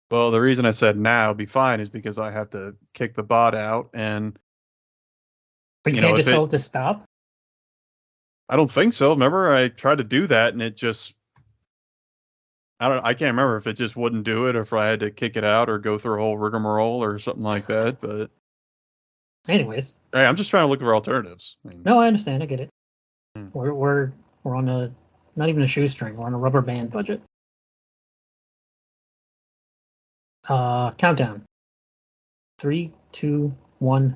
Well, the reason I said now be fine is because I have to kick the bot out, and But you can't just tell it to stop? I don't think so. Remember, I tried to do that, and it just I can't remember if it just wouldn't do it, or if I had to kick it out, or go through a whole rigmarole, or something like that. But anyways, hey, I'm just trying to look for alternatives. No, I understand. I get it. We're on a not even a shoestring. We're on a rubber band budget. Countdown. 3, 2, 1.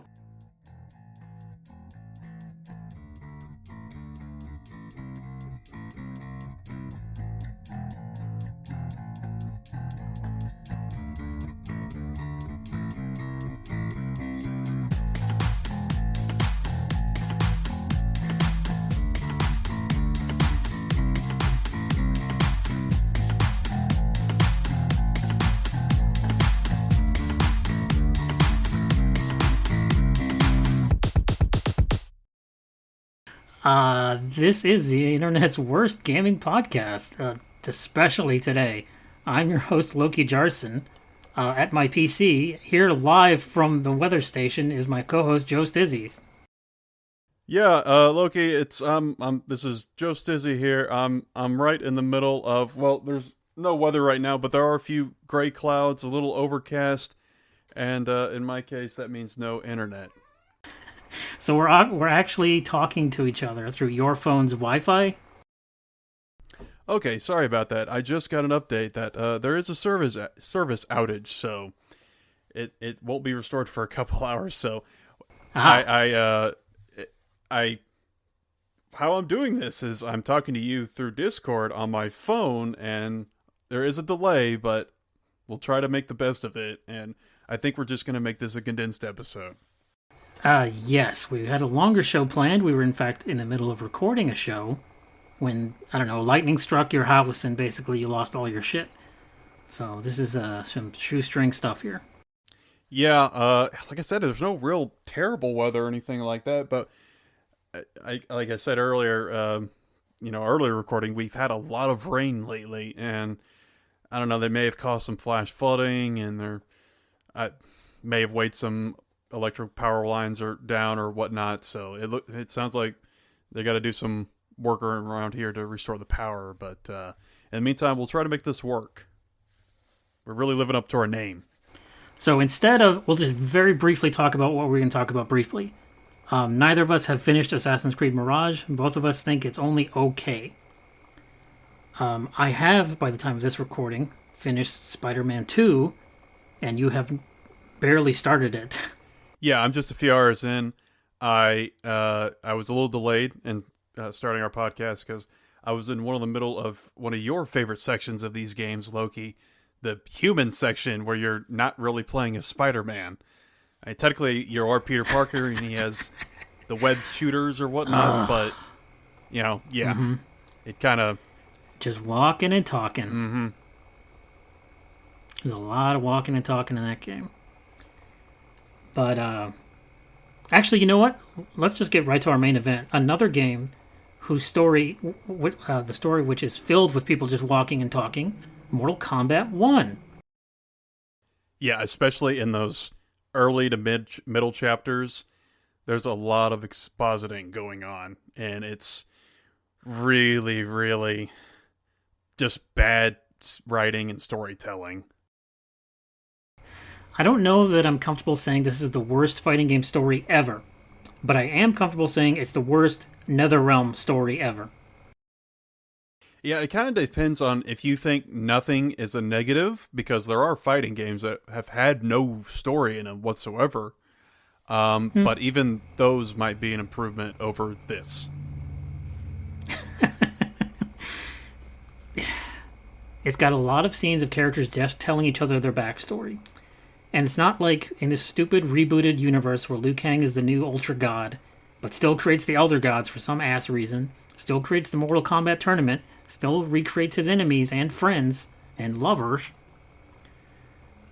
This is the internet's worst gaming podcast, especially today. I'm your host, Loki Jarson. At my PC, here live from the weather station, is my co-host, Joe Stizzy. Yeah, Loki, it's this is Joe Stizzy here. I'm right in the middle of, well, there's no weather right now, but there are a few gray clouds, a little overcast, and in my case that means no internet. So we're actually talking to each other through your phone's Wi-Fi? Okay, sorry about that. I just got an update that there is a service outage, so it won't be restored for a couple hours. So I how I'm doing this is I'm talking to you through Discord on my phone, and there is a delay, but we'll try to make the best of it. And I think we're just going to make this a condensed episode. Yes, we had a longer show planned. We were, in fact, in the middle of recording a show when, I don't know, lightning struck your house and basically you lost all your shit. So this is some shoestring stuff here. Yeah, like I said, there's no real terrible weather or anything like that, but like I said earlier, earlier recording, we've had a lot of rain lately, and I don't know, they may have caused some flash flooding, and I may have weighed some electric power lines are down or whatnot, so it sounds like they got to do some work around here to restore the power, but in the meantime, we'll try to make this work. We're really living up to our name. So we'll just very briefly talk about what we're going to talk about briefly. Neither of us have finished Assassin's Creed Mirage. Both of us think it's only okay. I have, by the time of this recording, finished Spider-Man 2, and you have barely started it. Yeah, I'm just a few hours in. I was a little delayed in starting our podcast because I was in the middle of one of your favorite sections of these games, Loki, the human section where you're not really playing as Spider-Man. Technically, you are Peter Parker, and he has the web shooters or whatnot, but, it kind of... Just walking and talking. Mm-hmm. There's a lot of walking and talking in that game. But, actually, you know what? Let's just get right to our main event. Another game whose story, the story which is filled with people just walking and talking, Mortal Kombat 1. Yeah, especially in those early to middle chapters, there's a lot of expositing going on, and it's really, really just bad writing and storytelling. I don't know that I'm comfortable saying this is the worst fighting game story ever, but I am comfortable saying it's the worst NetherRealm story ever. Yeah, it kind of depends on if you think nothing is a negative, because there are fighting games that have had no story in them whatsoever. But even those might be an improvement over this. It's got a lot of scenes of characters just telling each other their backstory. And it's not like in this stupid rebooted universe where Liu Kang is the new Ultra God, but still creates the Elder Gods for some ass reason, still creates the Mortal Kombat tournament, still recreates his enemies and friends and lovers,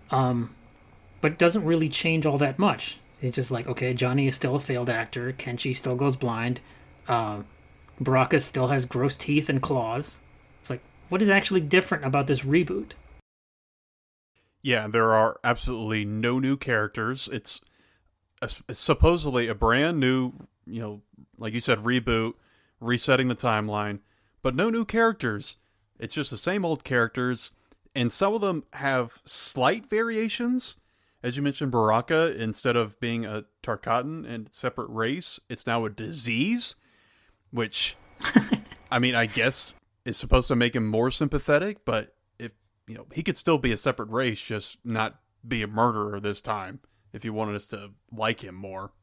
but doesn't really change all that much. It's just like, okay, Johnny is still a failed actor, Kenshi still goes blind, Baraka still has gross teeth and claws. It's like, what is actually different about this reboot? Yeah, there are absolutely no new characters. It's supposedly a brand new, like you said, reboot, resetting the timeline, but no new characters. It's just the same old characters, and some of them have slight variations. As you mentioned, Baraka, instead of being a Tarkatan and separate race, it's now a disease, which, I mean, I guess is supposed to make him more sympathetic, but if, he could still be a separate race, just not be a murderer this time, if you wanted us to like him more.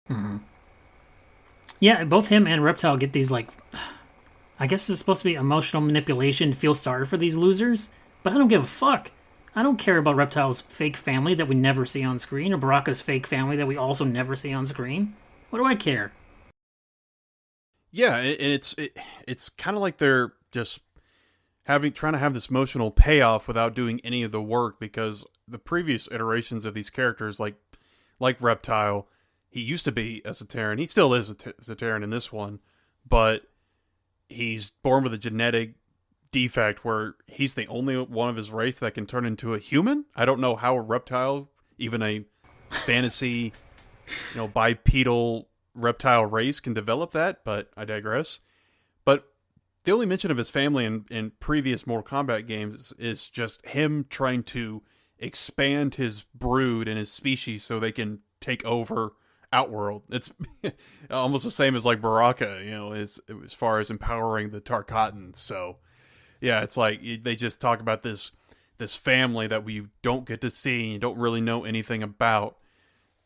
Mm-hmm. Yeah, both him and Reptile get these, like, I guess it's supposed to be emotional manipulation to feel sorry for these losers, but I don't give a fuck. I don't care about Reptile's fake family that we never see on screen, or Baraka's fake family that we also never see on screen. What do I care? Yeah, and it's kind of like they're just trying to have this emotional payoff without doing any of the work, because the previous iterations of these characters, like Reptile, he used to be a Zaterran. He still is a Zaterran in this one, but he's born with a genetic defect where he's the only one of his race that can turn into a human. I don't know how a reptile, even a fantasy, bipedal reptile race, can develop that, but I digress. But the only mention of his family in previous Mortal Kombat games is just him trying to expand his brood and his species so they can take over Outworld. It's almost the same as like Baraka, as far as empowering the Tarkatans. So yeah, it's like they just talk about this family that we don't get to see and don't really know anything about,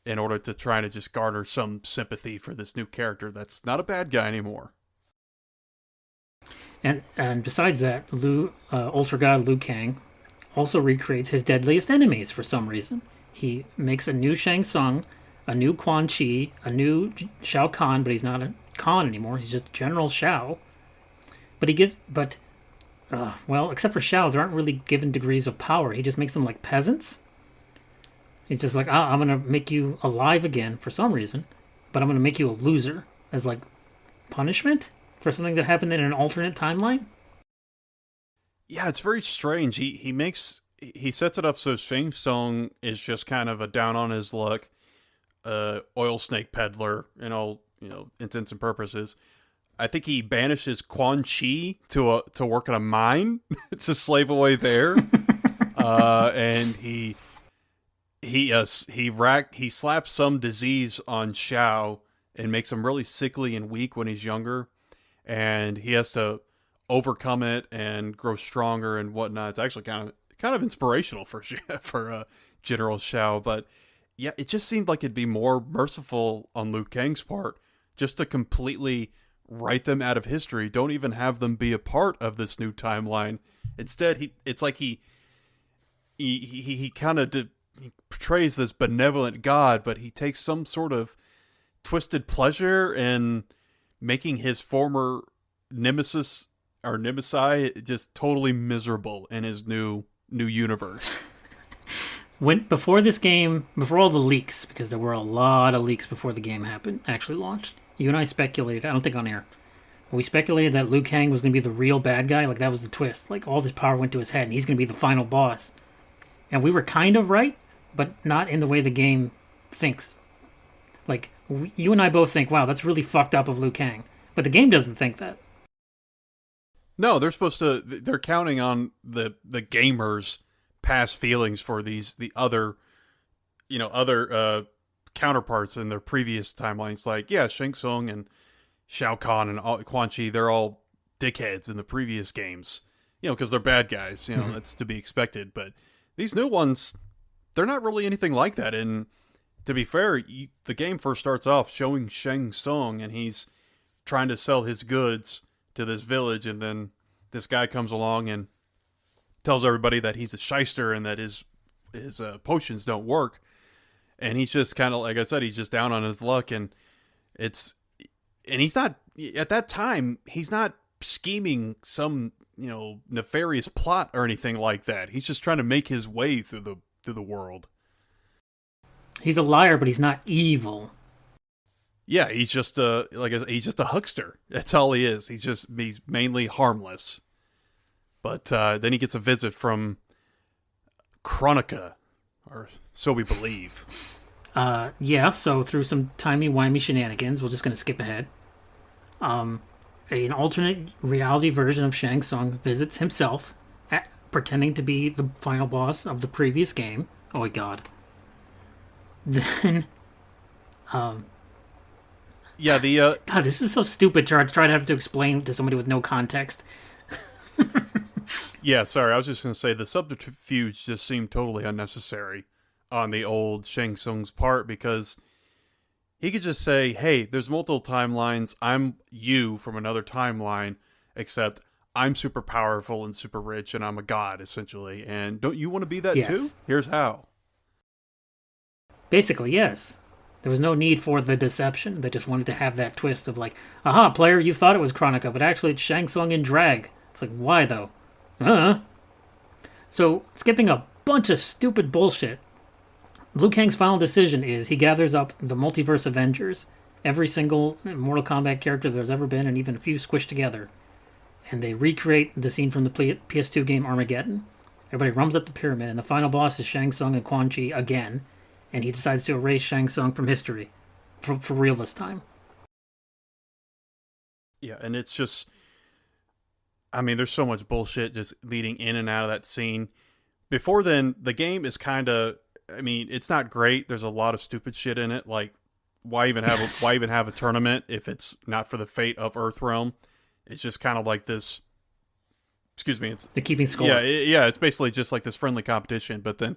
in order to try to just garner some sympathy for this new character that's not a bad guy anymore. And besides that, Ultra God Liu Kang also recreates his deadliest enemies for some reason. He makes a new Shang Tsung, a new Quan Chi, a new Shao Kahn, but he's not a Kahn anymore. He's just General Shao. Well, except for Shao, there aren't really given degrees of power. He just makes them like peasants. He's just like, I'm going to make you alive again for some reason, but I'm going to make you a loser as like punishment for something that happened in an alternate timeline. Yeah, it's very strange. He sets it up so Shang Tsung is just kind of a down on his luck oil snake peddler in all intents and purposes. I think he banishes Quan Chi to work at a mine to slave away there, and he slaps some disease on Shao and makes him really sickly and weak when he's younger, and he has to overcome it and grow stronger and whatnot. It's actually kind of inspirational for General Shao, but yeah, it just seemed like it'd be more merciful on Liu Kang's part just to completely write them out of history. Don't even have them be a part of this new timeline. Instead, it's like he kind of he portrays this benevolent god, but he takes some sort of twisted pleasure in making his former nemesis or nemesis just totally miserable in his new universe. Before all the leaks, because there were a lot of leaks before the game actually launched, you and I speculated, I don't think on air, but we speculated that Liu Kang was going to be the real bad guy. Like, that was the twist. Like, all this power went to his head, and he's going to be the final boss. And we were kind of right, but not in the way the game thinks. Like, you and I both think, wow, that's really fucked up of Liu Kang. But the game doesn't think that. No, they're counting on the gamers' past feelings for the other counterparts in their previous timelines. Like, yeah, Shang Tsung and Shao Kahn and Quan Chi, they're all dickheads in the previous games, because they're bad guys, that's to be expected. But these new ones, they're not really anything like that. And to be fair, the game first starts off showing Shang Tsung, and he's trying to sell his goods to this village, and then this guy comes along and tells everybody that he's a shyster and that his potions don't work. And he's just kind of, like I said, he's just down on his luck, and he's not, at that time, he's not scheming some, nefarious plot or anything like that. He's just trying to make his way through the world. He's a liar, but he's not evil. Yeah, he's just a huckster. That's all he is. He's mainly harmless. But then he gets a visit from Kronika, or so we believe. Yeah, so through some timey-wimey shenanigans, we're just going to skip ahead. An alternate reality version of Shang Tsung visits himself, pretending to be the final boss of the previous game. Oh my god. Then, Yeah, God, this is so stupid to try to have to explain to somebody with no context. yeah, sorry, I was just going to say the subterfuge just seemed totally unnecessary on the old Shang Tsung's part, because he could just say, hey, there's multiple timelines, I'm you from another timeline, except I'm super powerful and super rich, and I'm a god, essentially, and don't you want to be that Yes. too? Here's how. Basically, yes. There was no need for the deception. They just wanted to have that twist of like, aha, player, you thought it was Kronika, but actually it's Shang Tsung in drag. It's like, why though? So, skipping a bunch of stupid bullshit, Liu Kang's final decision is he gathers up the multiverse Avengers, every single Mortal Kombat character there's ever been, and even a few squished together, and they recreate the scene from the PS2 game Armageddon. Everybody runs up the pyramid, and the final boss is Shang Tsung and Quan Chi again, and he decides to erase Shang Tsung from history, for real this time. Yeah, and it's just, I mean, there's so much bullshit just leading in and out of that scene. Before then, the game is kind of, I mean, it's not great. There's a lot of stupid shit in it. Like, why even have a tournament if it's not for the fate of Earthrealm? It's just kind of like this. Excuse me. It's The keeping score. yeah. It's basically just like this friendly competition. But then,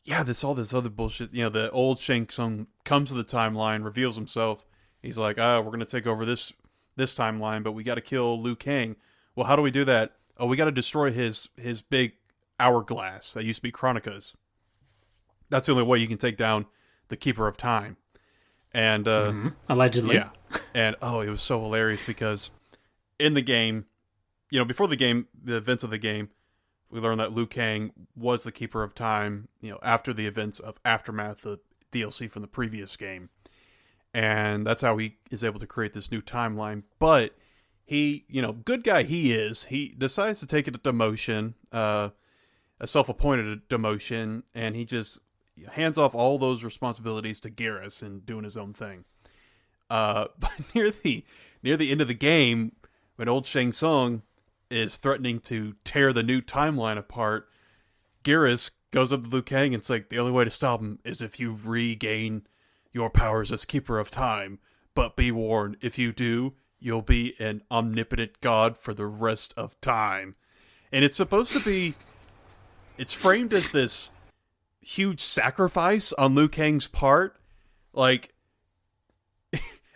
yeah, all this other bullshit. You know, the old Shang Tsung comes to the timeline, reveals himself. He's like, we're gonna take over this timeline, but we got to kill Liu Kang. Well, how do we do that? Oh, we got to destroy his big hourglass that used to be Kronika's. That's the only way you can take down the Keeper of Time. And Allegedly. yeah. And it was so hilarious because in the game, you know, before the game, the events of the game, we learned that Liu Kang was the Keeper of Time, you know, after the events of Aftermath, the DLC from the previous game. And that's how he is able to create this new timeline. But he, you know, good guy he is, he decides to take it a demotion, a self-appointed demotion, and he just hands off all those responsibilities to Garrus and doing his own thing. But near the end of the game, when old Shang Tsung is threatening to tear the new timeline apart, Garrus goes up to Liu Kang and it's like, the only way to stop him is if you regain your powers as Keeper of Time. But be warned, if you do, you'll be an omnipotent god for the rest of time. And it's supposed to be, it's framed as this huge sacrifice on Liu Kang's part. Like,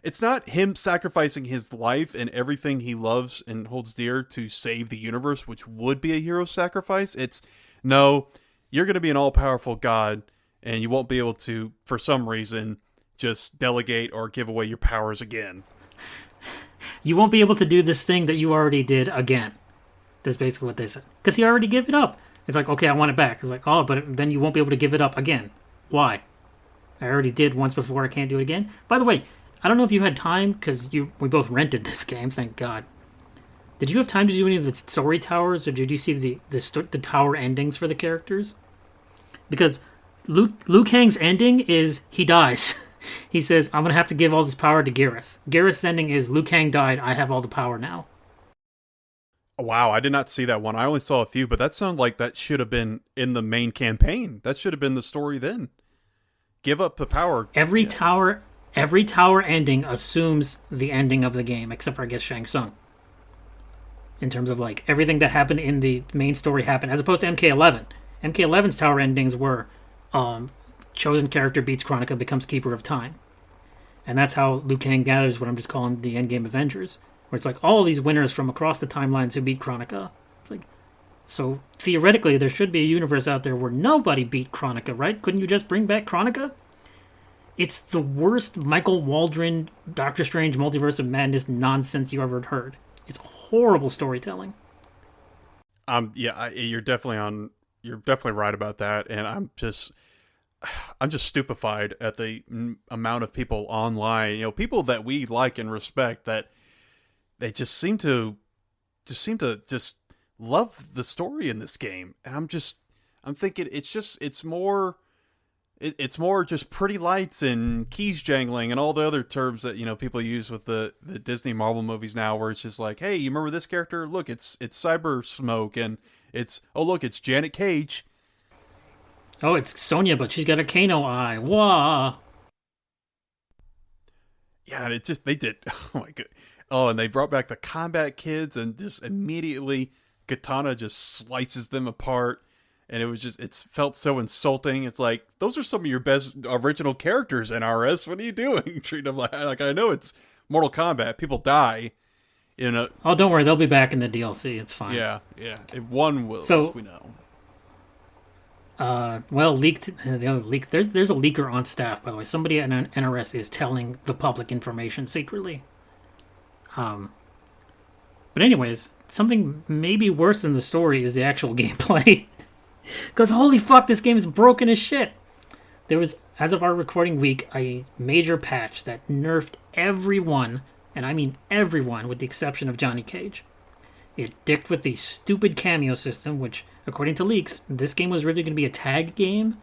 it's not him sacrificing his life and everything he loves and holds dear to save the universe, which would be a hero sacrifice. It's, no, you're going to be an all-powerful god, and you won't be able to, for some reason, just delegate or give away your powers again. You won't be able to do this thing that you already did again. That's basically what they said. Because he already gave it up. It's like, okay, I want it back. It's like, but then you won't be able to give it up again. Why? I already did once before, I can't do it again. By the way, I don't know if you had time, because we both rented this game, thank God. Did you have time to do any of the story towers, or did you see the tower endings for the characters? Because Liu Kang's ending is he dies. He says, I'm going to have to give all this power to Garrus. Garrus' ending is Liu Kang died, I have all the power now. Wow, I did not see that one. I only saw a few, but that sounded like that should have been in the main campaign. That should have been the story then. Give up the power. Every tower ending assumes the ending of the game, except for, I guess, Shang Tsung. In terms of, like, everything that happened in the main story happened, as opposed to MK11. MK11's tower endings were chosen character beats Kronika, becomes Keeper of Time. And that's how Liu Kang gathers what I'm just calling the Endgame Avengers. Where it's like all these winners from across the timelines who beat Kronika. It's like, so theoretically, there should be a universe out there where nobody beat Kronika, right? Couldn't you just bring back Kronika? It's the worst Michael Waldron, Doctor Strange, Multiverse of Madness nonsense you ever heard. It's horrible storytelling. Yeah, you're definitely right about that, and I'm just stupefied at the amount of people online, you know, people that we like and respect, that they just seem to love the story in this game. And I'm thinking it's more just pretty lights and keys jangling and all the other terms that, people use with the Disney Marvel movies now, where it's just like, hey, you remember this character? Look, it's Cyber Smoke, and look, it's Janet Cage. Oh, it's Sonya, but she's got a Kano eye. Wah! Yeah, and they did. Oh my god. Oh, and they brought back the combat kids, and just immediately Katana just slices them apart. And it felt so insulting. It's like, those are some of your best original characters, NRS. What are you doing? Treat them like I know it's Mortal Kombat. People die in a... Oh, don't worry. They'll be back in the DLC. It's fine. Yeah. If one will, so, as we know. Leaked. The other leak. There's a leaker on staff, by the way. Somebody at NRS is telling the public information secretly. But anyways, something maybe worse than the story is the actual gameplay. Because holy fuck, this game is broken as shit. There was, as of our recording week, a major patch that nerfed everyone, and I mean everyone, with the exception of Johnny Cage. It dicked with the stupid cameo system, which, according to leaks, this game was really going to be a tag game,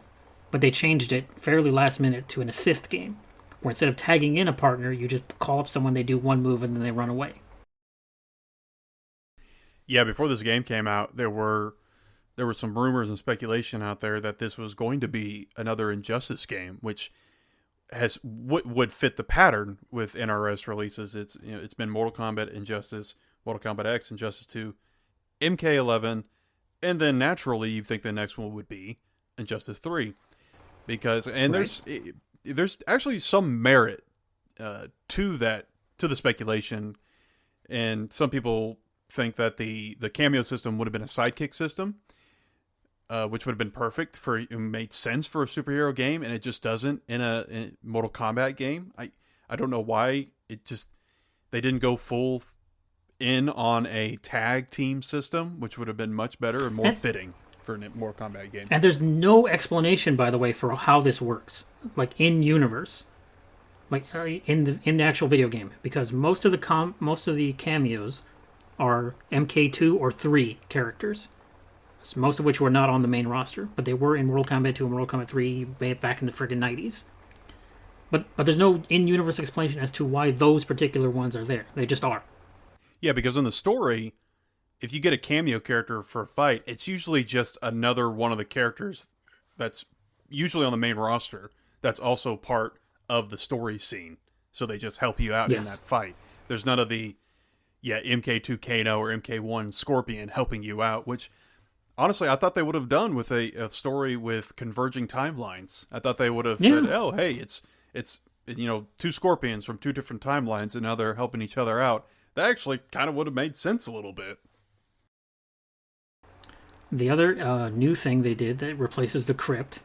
but they changed it fairly last minute to an assist game, where instead of tagging in a partner, you just call up someone, they do one move, and then they run away. Yeah, before this game came out, there were some rumors and speculation out there that this was going to be another Injustice game, which would fit the pattern with NRS releases. It's been Mortal Kombat, Injustice, Mortal Kombat X, Injustice 2, MK11, and then naturally you think the next one would be Injustice 3, because there's actually some merit to the speculation, and some people think that the cameo system would have been a sidekick system. Which would have been perfect it made sense for a superhero game, and it just doesn't in a Mortal Kombat game. I don't know why they didn't go full in on a tag team system, which would have been much better and more fitting for a Mortal Kombat game. And there's no explanation, by the way, for how this works, like in universe, like in the actual video game, because most of the cameos are MK2 or 3 characters. Most of which were not on the main roster, but they were in Mortal Kombat 2 and Mortal Kombat 3 back in the friggin' 90s. But there's no in-universe explanation as to why those particular ones are there. They just are. Yeah, because in the story, if you get a cameo character for a fight, it's usually just another one of the characters that's usually on the main roster that's also part of the story scene. So they just help you out in that fight. There's none of the MK2 Kano or MK1 Scorpion helping you out, which... Honestly, I thought they would have done with a story with converging timelines. I thought they would have said, "Oh, hey, it's two Scorpions from two different timelines, and now they're helping each other out." That actually kind of would have made sense a little bit. The other new thing they did that replaces the crypt,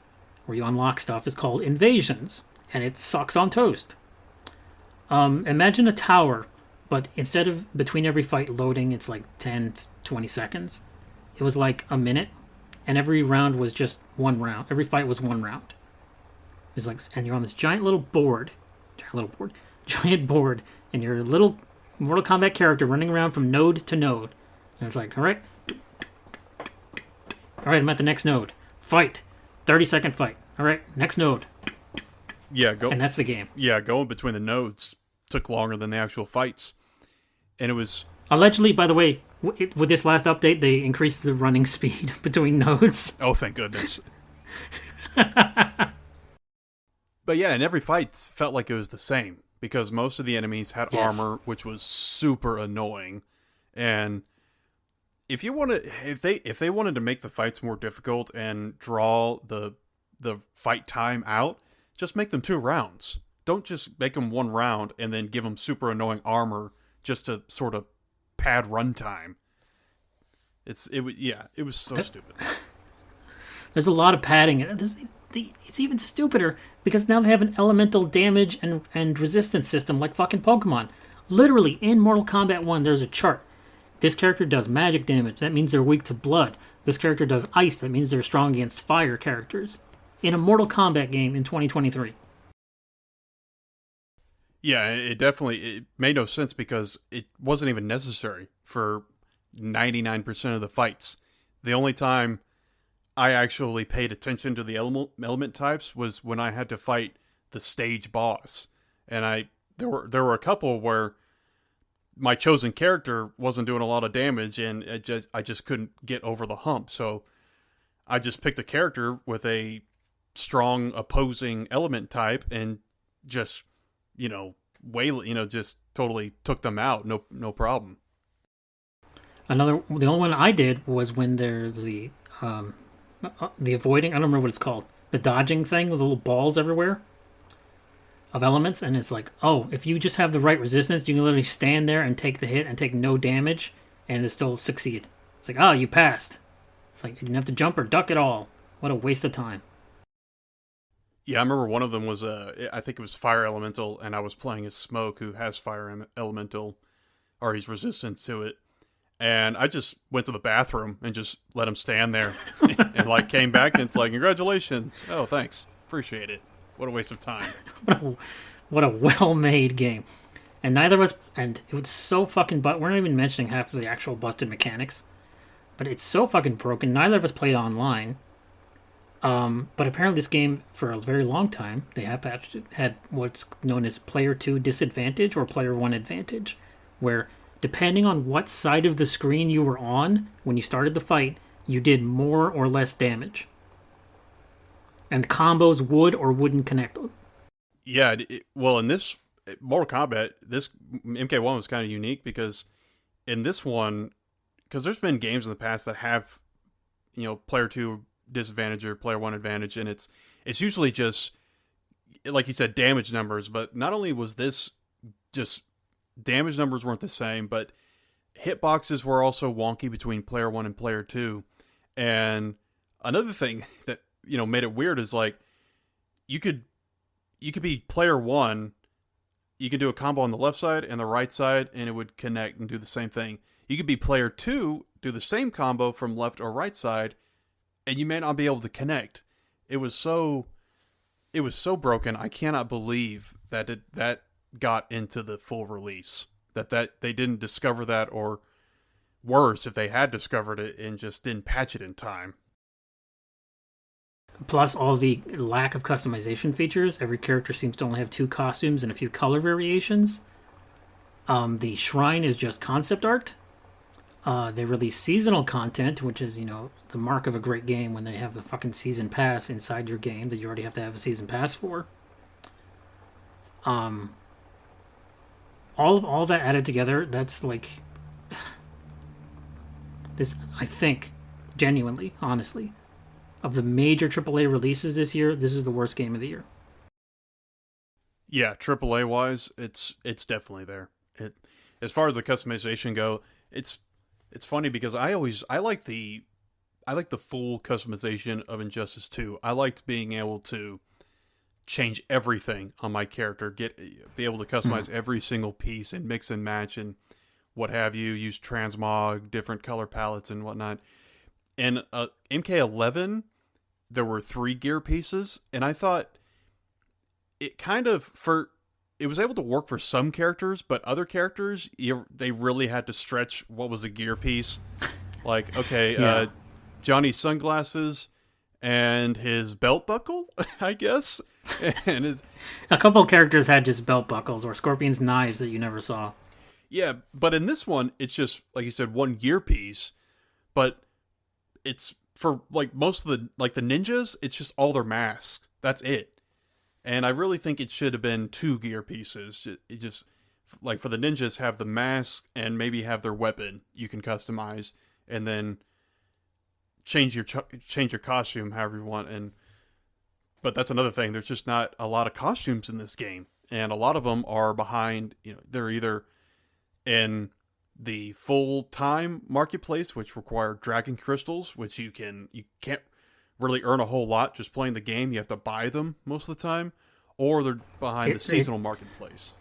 where you unlock stuff, is called Invasions, and it sucks on toast. Imagine a tower, but instead of between every fight loading, it's like 10, 20 seconds. It was like a minute, and every round was just one round. Every fight was one round. It's like, and you're on this giant board, and you're a little Mortal Kombat character running around from node to node. And it's like, all right, I'm at the next node. Fight, 30-second fight. All right, next node. Yeah, and that's the game. Yeah, going between the nodes took longer than the actual fights, and it was allegedly, by the way. With this last update, they increased the running speed between nodes. Oh, thank goodness. But yeah, and every fight felt like it was the same, because most of the enemies had armor, which was super annoying. And if they wanted to make the fights more difficult and draw the fight time out, just make them 2 rounds. Don't just make them 1 round and then give them super annoying armor just to sort of pad runtime. It was so stupid. There's a lot of padding. It's even stupider because now they have an elemental damage and resistance system like fucking Pokemon. Literally, in Mortal Kombat 1, there's a chart. This character does magic damage. That means they're weak to blood. This character does ice. That means they're strong against fire characters. In a Mortal Kombat game in 2023. Yeah, it made no sense because it wasn't even necessary for 99% of the fights. The only time I actually paid attention to the element types was when I had to fight the stage boss, and there were a couple where my chosen character wasn't doing a lot of damage, and I just couldn't get over the hump. So I just picked a character with a strong opposing element type and just just totally took them out. No problem. The only one I did was when there's the avoiding. I don't remember what it's called. The dodging thing with the little balls everywhere of elements, and it's like, oh, if you just have the right resistance, you can literally stand there and take the hit and take no damage, and it still succeed. It's like, oh, you passed. It's like you didn't have to jump or duck at all. What a waste of time. Yeah, I remember one of them was I think it was Fire Elemental, and I was playing as Smoke, who has Fire Elemental, or he's resistant to it. And I just went to the bathroom and just let him stand there, and like came back, and it's like, congratulations. Oh, thanks, appreciate it. What a waste of time. What a well-made game. And neither of us, and it was so fucking, but we're not even mentioning half of the actual busted mechanics. But it's so fucking broken. Neither of us played online. But apparently this game, for a very long time, they have patched it, had what's known as player 2 disadvantage or player 1 advantage, where depending on what side of the screen you were on when you started the fight, you did more or less damage. And combos would or wouldn't connect. Yeah, well, in this Mortal Kombat, this MK1 was kind of unique because in this one, because there's been games in the past that have, player 2 disadvantage or player 1 advantage, and it's usually just, like you said, damage numbers. But not only was this just damage numbers weren't the same, but hitboxes were also wonky between player 1 and player 2. And another thing that made it weird is like you could be player 1, you could do a combo on the left side and the right side, and it would connect and do the same thing. You could be player 2, do the same combo from left or right side, and you may not be able to connect. It was so broken. I cannot believe that that got into the full release. That they didn't discover that, or worse, if they had discovered it and just didn't patch it in time. Plus all the lack of customization features. Every character seems to only have 2 costumes and a few color variations. The shrine is just concept art. They release seasonal content, which is, the mark of a great game when they have the fucking season pass inside your game that you already have to have a season pass for. All that added together, that's like this. I think, genuinely, honestly, of the major AAA releases this year, this is the worst game of the year. Yeah, AAA wise, it's definitely there. As far as the customization go, it's funny because I like the full customization of Injustice 2. I liked being able to change everything on my character, be able to customize every single piece and mix and match and what have you, use transmog, different color palettes and whatnot. In MK11, there were 3 gear pieces, and I thought it it was able to work for some characters, but other characters, they really had to stretch what was a gear piece. Like, okay, Johnny's sunglasses and his belt buckle, I guess. And a couple of characters had just belt buckles or Scorpion's knives that you never saw. Yeah, but in this one, it's just, like you said, 1 gear piece, but it's for like most of the ninjas, it's just all their masks. That's it. And I really think it should have been 2 gear pieces. It just, like, for the ninjas, have the mask and maybe have their weapon you can customize, and then change your costume however you want. But that's another thing. There's just not a lot of costumes in this game, and a lot of them are behind. They're either in the full-time marketplace, which require dragon crystals, which you can't really earn a whole lot just playing the game. You have to buy them most of the time, or they're behind the seasonal marketplace.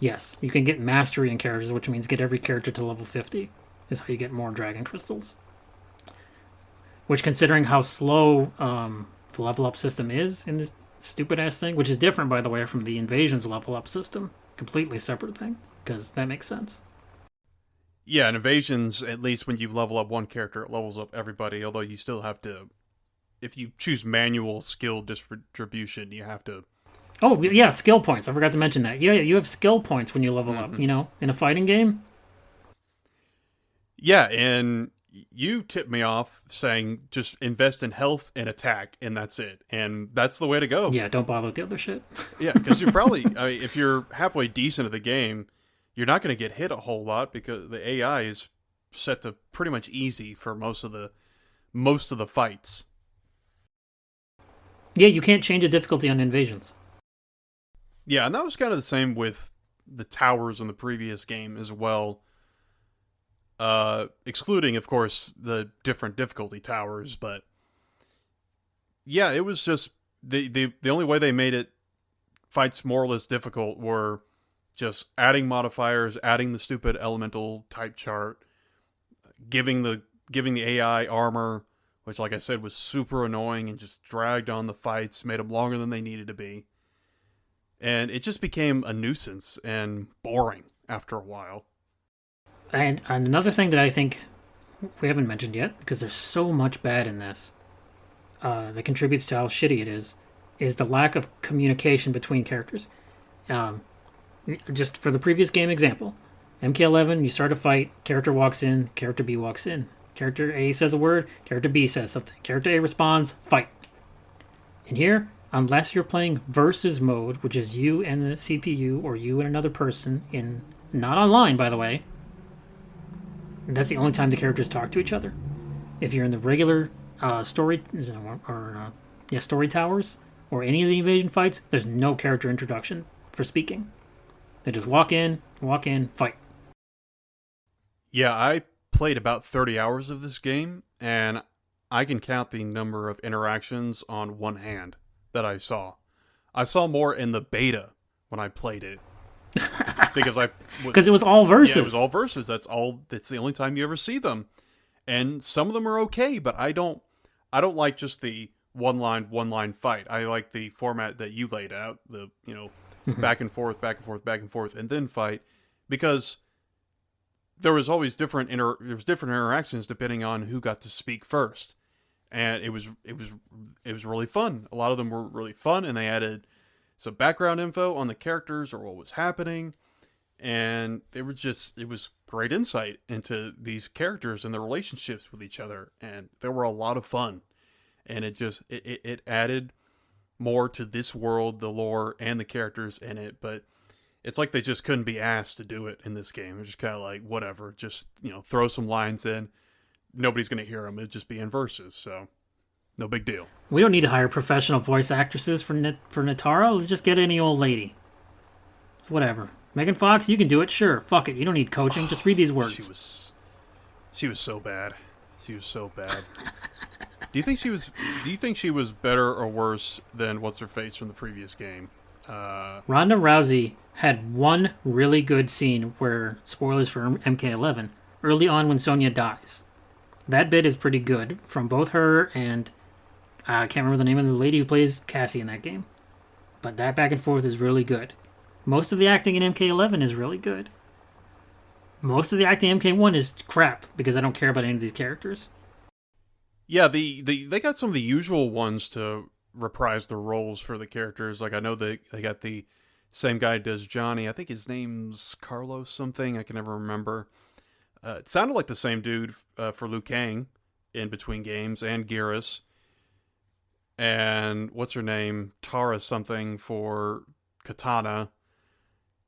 Yes, you can get mastery in characters, which means get every character to level 50 is how you get more dragon crystals. Which, considering how slow the level up system is in this stupid ass thing, which is different, by the way, from the Invasion's level up system, completely separate thing, because that makes sense. Yeah, and evasions, at least when you level up one character, it levels up everybody, although you still have to, if you choose manual skill distribution, you have to. Oh, yeah, skill points. I forgot to mention that. Yeah, you have skill points when you level up, in a fighting game. Yeah, and you tipped me off saying just invest in health and attack, and that's it. And that's the way to go. Yeah, don't bother with the other shit. Yeah, because you're probably, I mean, if you're halfway decent at the game, you're not going to get hit a whole lot because the AI is set to pretty much easy for most of the fights. Yeah, you can't change the difficulty on invasions. Yeah, and that was kind of the same with the towers in the previous game as well. Excluding, of course, the different difficulty towers, but yeah, it was just the only way they made it fights more or less difficult were just adding modifiers, adding the stupid elemental type chart, giving the AI armor, which, like I said, was super annoying and just dragged on the fights, made them longer than they needed to be, and it just became a nuisance and boring after a while. And another thing that I think we haven't mentioned yet, because there's so much bad in this that contributes to how shitty it is the lack of communication between characters. Just for the previous game example, MK11, you start a fight, character walks in, character B walks in. Character A says a word, character B says something. Character A responds, fight. And here, unless you're playing versus mode, which is you and the CPU or you and another person in, not online by the way, that's the only time the characters talk to each other. If you're in the regular story towers or any of the invasion fights, there's no character introduction for speaking. They just walk in, fight. Yeah, I played about 30 hours of this game, and I can count the number of interactions on one hand that I saw. I saw more in the beta when I played it. Because it was all versus. Yeah, it was all versus. That's the only time you ever see them, and some of them are okay. But I don't like just the one line fight. I like the format that you laid out. The back and forth, and then fight, because there was always different interactions depending on who got to speak first, and it was really fun. A lot of them were really fun, and they added some background info on the characters or what was happening, and it was great insight into these characters and their relationships with each other, and they were a lot of fun, and it added more to this world, the lore, and the characters in it. But it's like they just couldn't be asked to do it in this game. It's just kind of like, whatever, just throw some lines in. Nobody's going to hear them. It'd just be in verses, so no big deal. We don't need to hire professional voice actresses for Natara. Let's just get any old lady. Whatever. Megan Fox, you can do it. Sure. Fuck it. You don't need coaching. Just read these words. She was so bad. She was so bad. Do you think she was better or worse than what's her face from the previous game? Ronda Rousey had one really good scene where, spoilers for MK11, early on when Sonya dies. That bit is pretty good from both her and I can't remember the name of the lady who plays Cassie in that game. But that back and forth is really good. Most of the acting in MK11 is really good. Most of the acting in MK1 is crap because I don't care about any of these characters. Yeah, they got some of the usual ones to reprise the roles for the characters. Like, I know they got the same guy who does Johnny. I think his name's Carlos something. I can never remember. It sounded like the same dude for Liu Kang in between games, and Geras. And what's her name? Tara something for Katana.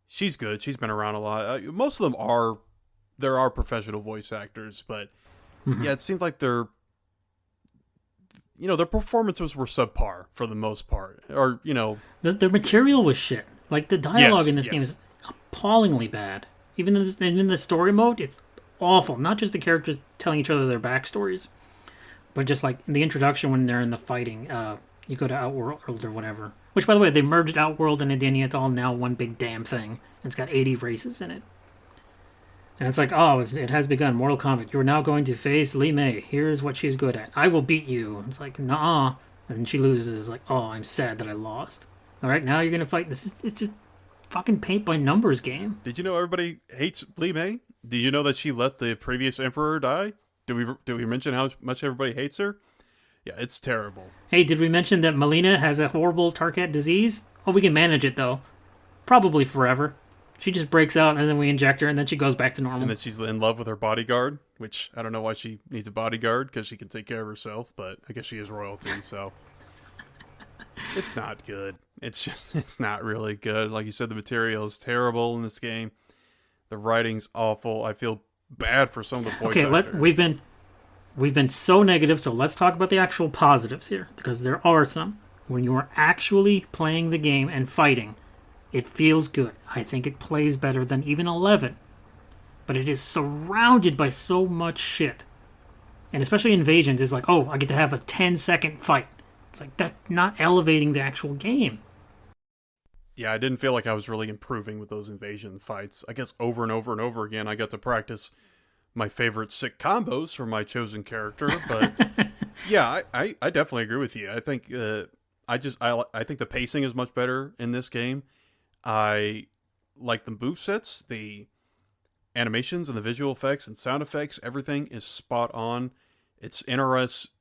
She's good. She's been around a lot. Most of them there are professional voice actors, but yeah, it seemed like their performances were subpar for the most part. Or, their material was shit. Like, the dialogue in this game is appallingly bad. Even in the story mode, it's awful. Not just the characters telling each other their backstories, but just like in the introduction when they're in the fighting, you go to Outworld or whatever. Which, by the way, they merged Outworld and Edenia. It's all now one big damn thing. It's got 80 races in it. And it's like, oh, it has begun. Mortal Kombat. You're now going to face Li Mei. Here's what she's good at. I will beat you. It's like, nah. And she loses. Like, oh, I'm sad that I lost. All right, now you're going to fight. It's just fucking paint by numbers game. Did you know everybody hates Li Mei? Do you know that she let the previous emperor die? Do we mention how much everybody hates her? Yeah, it's terrible. Hey, did we mention that Melina has a horrible Tarkat disease? Oh, we can manage it though. Probably forever. She just breaks out and then we inject her and then she goes back to normal. And that she's in love with her bodyguard, which I don't know why she needs a bodyguard because she can take care of herself, but I guess she is royalty, so it's not good. It's not really good. Like you said, the material is terrible in this game. The writing's awful. I feel bad for some of the voice actors. We've been so negative, so let's talk about the actual positives here, because there are some. When you are actually playing the game and fighting, it feels good. I think it plays better than even 11. But it is surrounded by so much shit. And especially Invasions is like, oh, I get to have a 10-second fight. It's like, that's not elevating the actual game. Yeah, I didn't feel like I was really improving with those invasion fights. I guess over and over and over again, I got to practice my favorite sick combos for my chosen character. But yeah, I definitely agree with you. I think I think the pacing is much better in this game. I like the movesets, the animations and the visual effects and sound effects. Everything is spot on. It's interesting.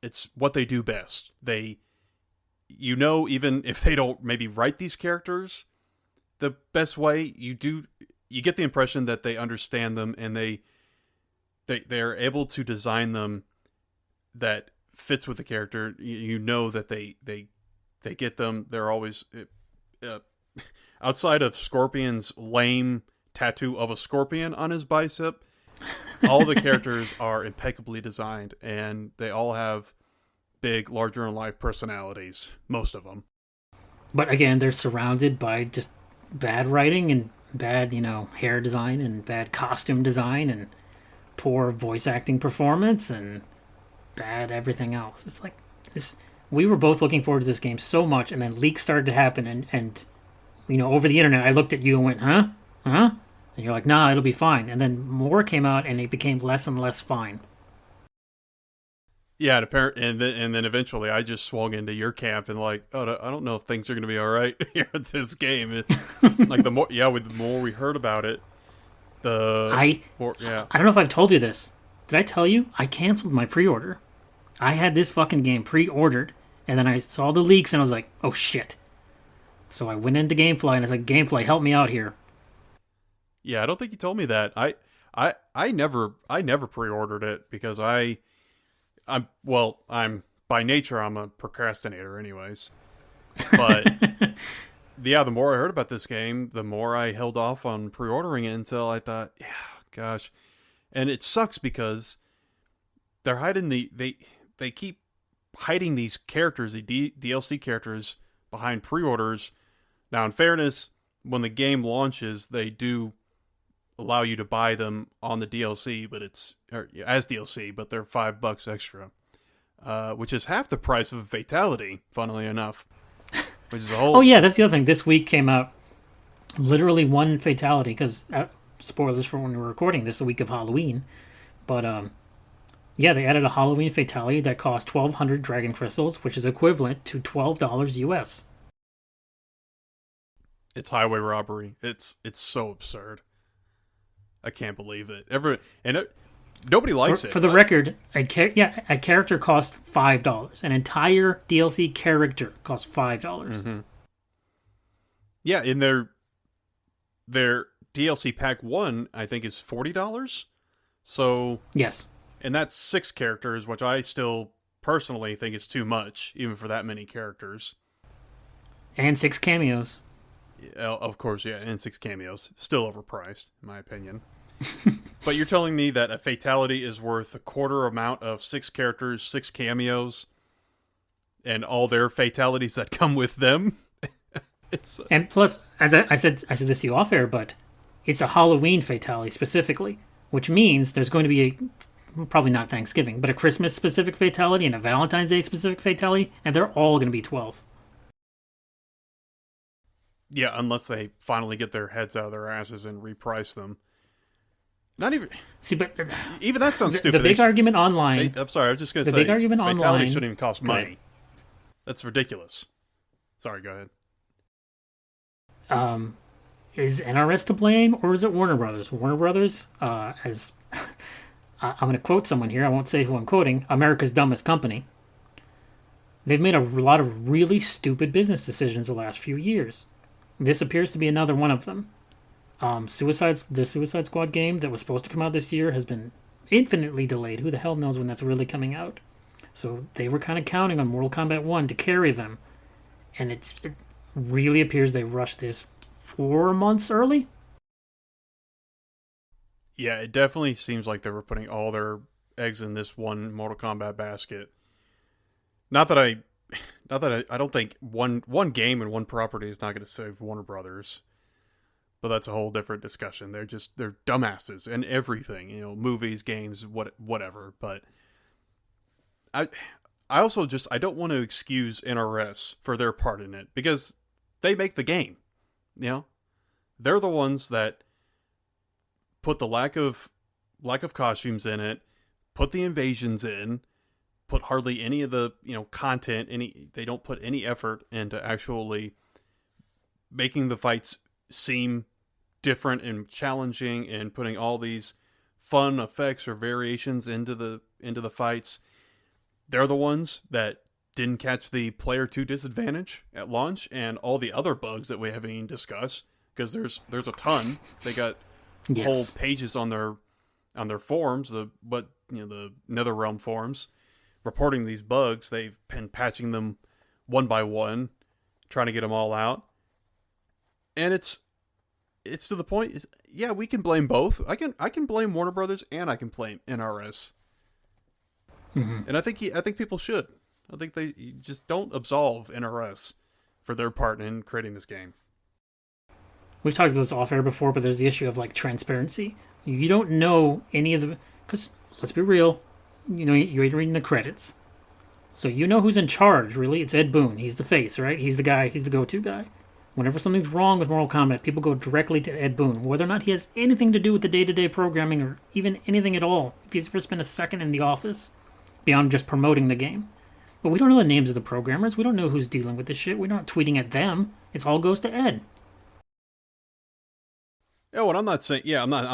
It's what they do best. Even if they don't maybe write these characters the best way, you get the impression that they understand them and they're able to design them that fits with the character. You know that they get them. They're always outside of Scorpion's lame tattoo of a scorpion on his bicep. All the characters are impeccably designed, and they all have big, larger-than-life personalities. Most of them. But again, they're surrounded by just bad writing and bad, hair design and bad costume design and poor voice acting performance and bad everything else. It's like this. We were both looking forward to this game so much, and then leaks started to happen, and over the internet, I looked at you and went, huh? And you're like, nah, it'll be fine. And then more came out, and it became less and less fine. Yeah, and then eventually I just swung into your camp and like, oh, I don't know if things are going to be all right here at this game. Like the more we heard about it, I don't know if I've told you this. Did I tell you? I canceled my pre-order. I had this fucking game pre-ordered, and then I saw the leaks and I was like, oh shit. So I went into GameFly and I was like, GameFly, help me out here. Yeah, I don't think you told me that. I never pre-ordered it because I'm by nature I'm a procrastinator anyways. But yeah, the more I heard about this game, the more I held off on pre-ordering it until I thought, yeah, gosh. And it sucks because they're hiding they keep hiding these characters, the DLC characters behind pre-orders. Now, in fairness, when the game launches, they do allow you to buy them on the DLC, as DLC, but they're $5 extra, which is half the price of a Fatality, funnily enough. Which is a whole. Oh yeah, that's the other thing. This week came out literally one Fatality because spoilers for when we're recording this, the week of Halloween, but yeah, they added a Halloween Fatality that cost 1,200 Dragon Crystals, which is equivalent to $12 US. It's highway robbery. It's so absurd. I can't believe it. Nobody likes it. For the record, a character costs $5. An entire DLC character costs $5. Mm-hmm. Yeah, in their DLC pack 1, I think is $40. So yes, and that's 6 characters, which I still personally think is too much, even for that many characters. And 6 cameos. Of course, yeah, and 6 cameos. Still overpriced, in my opinion. But you're telling me that a Fatality is worth a quarter amount of 6 characters, 6 cameos, and all their fatalities that come with them? And plus, as I said this to you off air, but it's a Halloween Fatality specifically, which means there's going to be probably not Thanksgiving, but a Christmas specific Fatality and a Valentine's Day specific Fatality, and they're all going to be 12. Yeah, unless they finally get their heads out of their asses and reprice them. Not even. See, but even that sounds stupid. The big argument online. I'm sorry, I was just going to say. The big argument Fatality online shouldn't even cost money. That's ridiculous. Sorry, go ahead. Is NRS to blame or is it Warner Brothers? Warner Brothers, as I'm going to quote someone here, I won't say who I'm quoting, America's dumbest company. They've made a lot of really stupid business decisions the last few years. This appears to be another one of them. The Suicide Squad game that was supposed to come out this year has been infinitely delayed. Who the hell knows when that's really coming out? So they were kind of counting on Mortal Kombat 1 to carry them. And it really appears they rushed this 4 months early. Yeah, it definitely seems like they were putting all their eggs in this one Mortal Kombat basket. Not that I don't think one game and one property is not going to save Warner Brothers, but that's a whole different discussion. They're dumbasses in everything, movies, games, whatever. But I also I don't want to excuse NRS for their part in it because they make the game. They're the ones that put the lack of costumes in it, put the invasions in, put hardly any of the content. They don't put any effort into actually making the fights seem different and challenging, and putting all these fun effects or variations into the fights. They're the ones that didn't catch the player 2 disadvantage at launch and all the other bugs that we haven't even discussed, because there's a ton. They got whole pages on their forums, the NetherRealm forums, reporting these bugs. They've been patching them one by one, trying to get them all out. And it's to the point. Yeah, we can blame both. I can blame Warner Brothers and I can blame NRS. Mm-hmm. And I think people should. I think they just don't absolve NRS for their part in creating this game. We've talked about this off air before, but there's the issue of transparency. You don't know any of the, because let's be real, you're reading the credits, so you know who's in charge. Really, it's Ed Boon. He's the face, right? He's the guy. He's the go-to guy. Whenever something's wrong with Mortal Kombat, people go directly to Ed Boon, whether or not he has anything to do with the day-to-day programming or even anything at all. If he's ever spent a second in the office, beyond just promoting the game. But we don't know the names of the programmers. We don't know who's dealing with this shit. We're not tweeting at them. It all goes to Ed. Oh, and I'm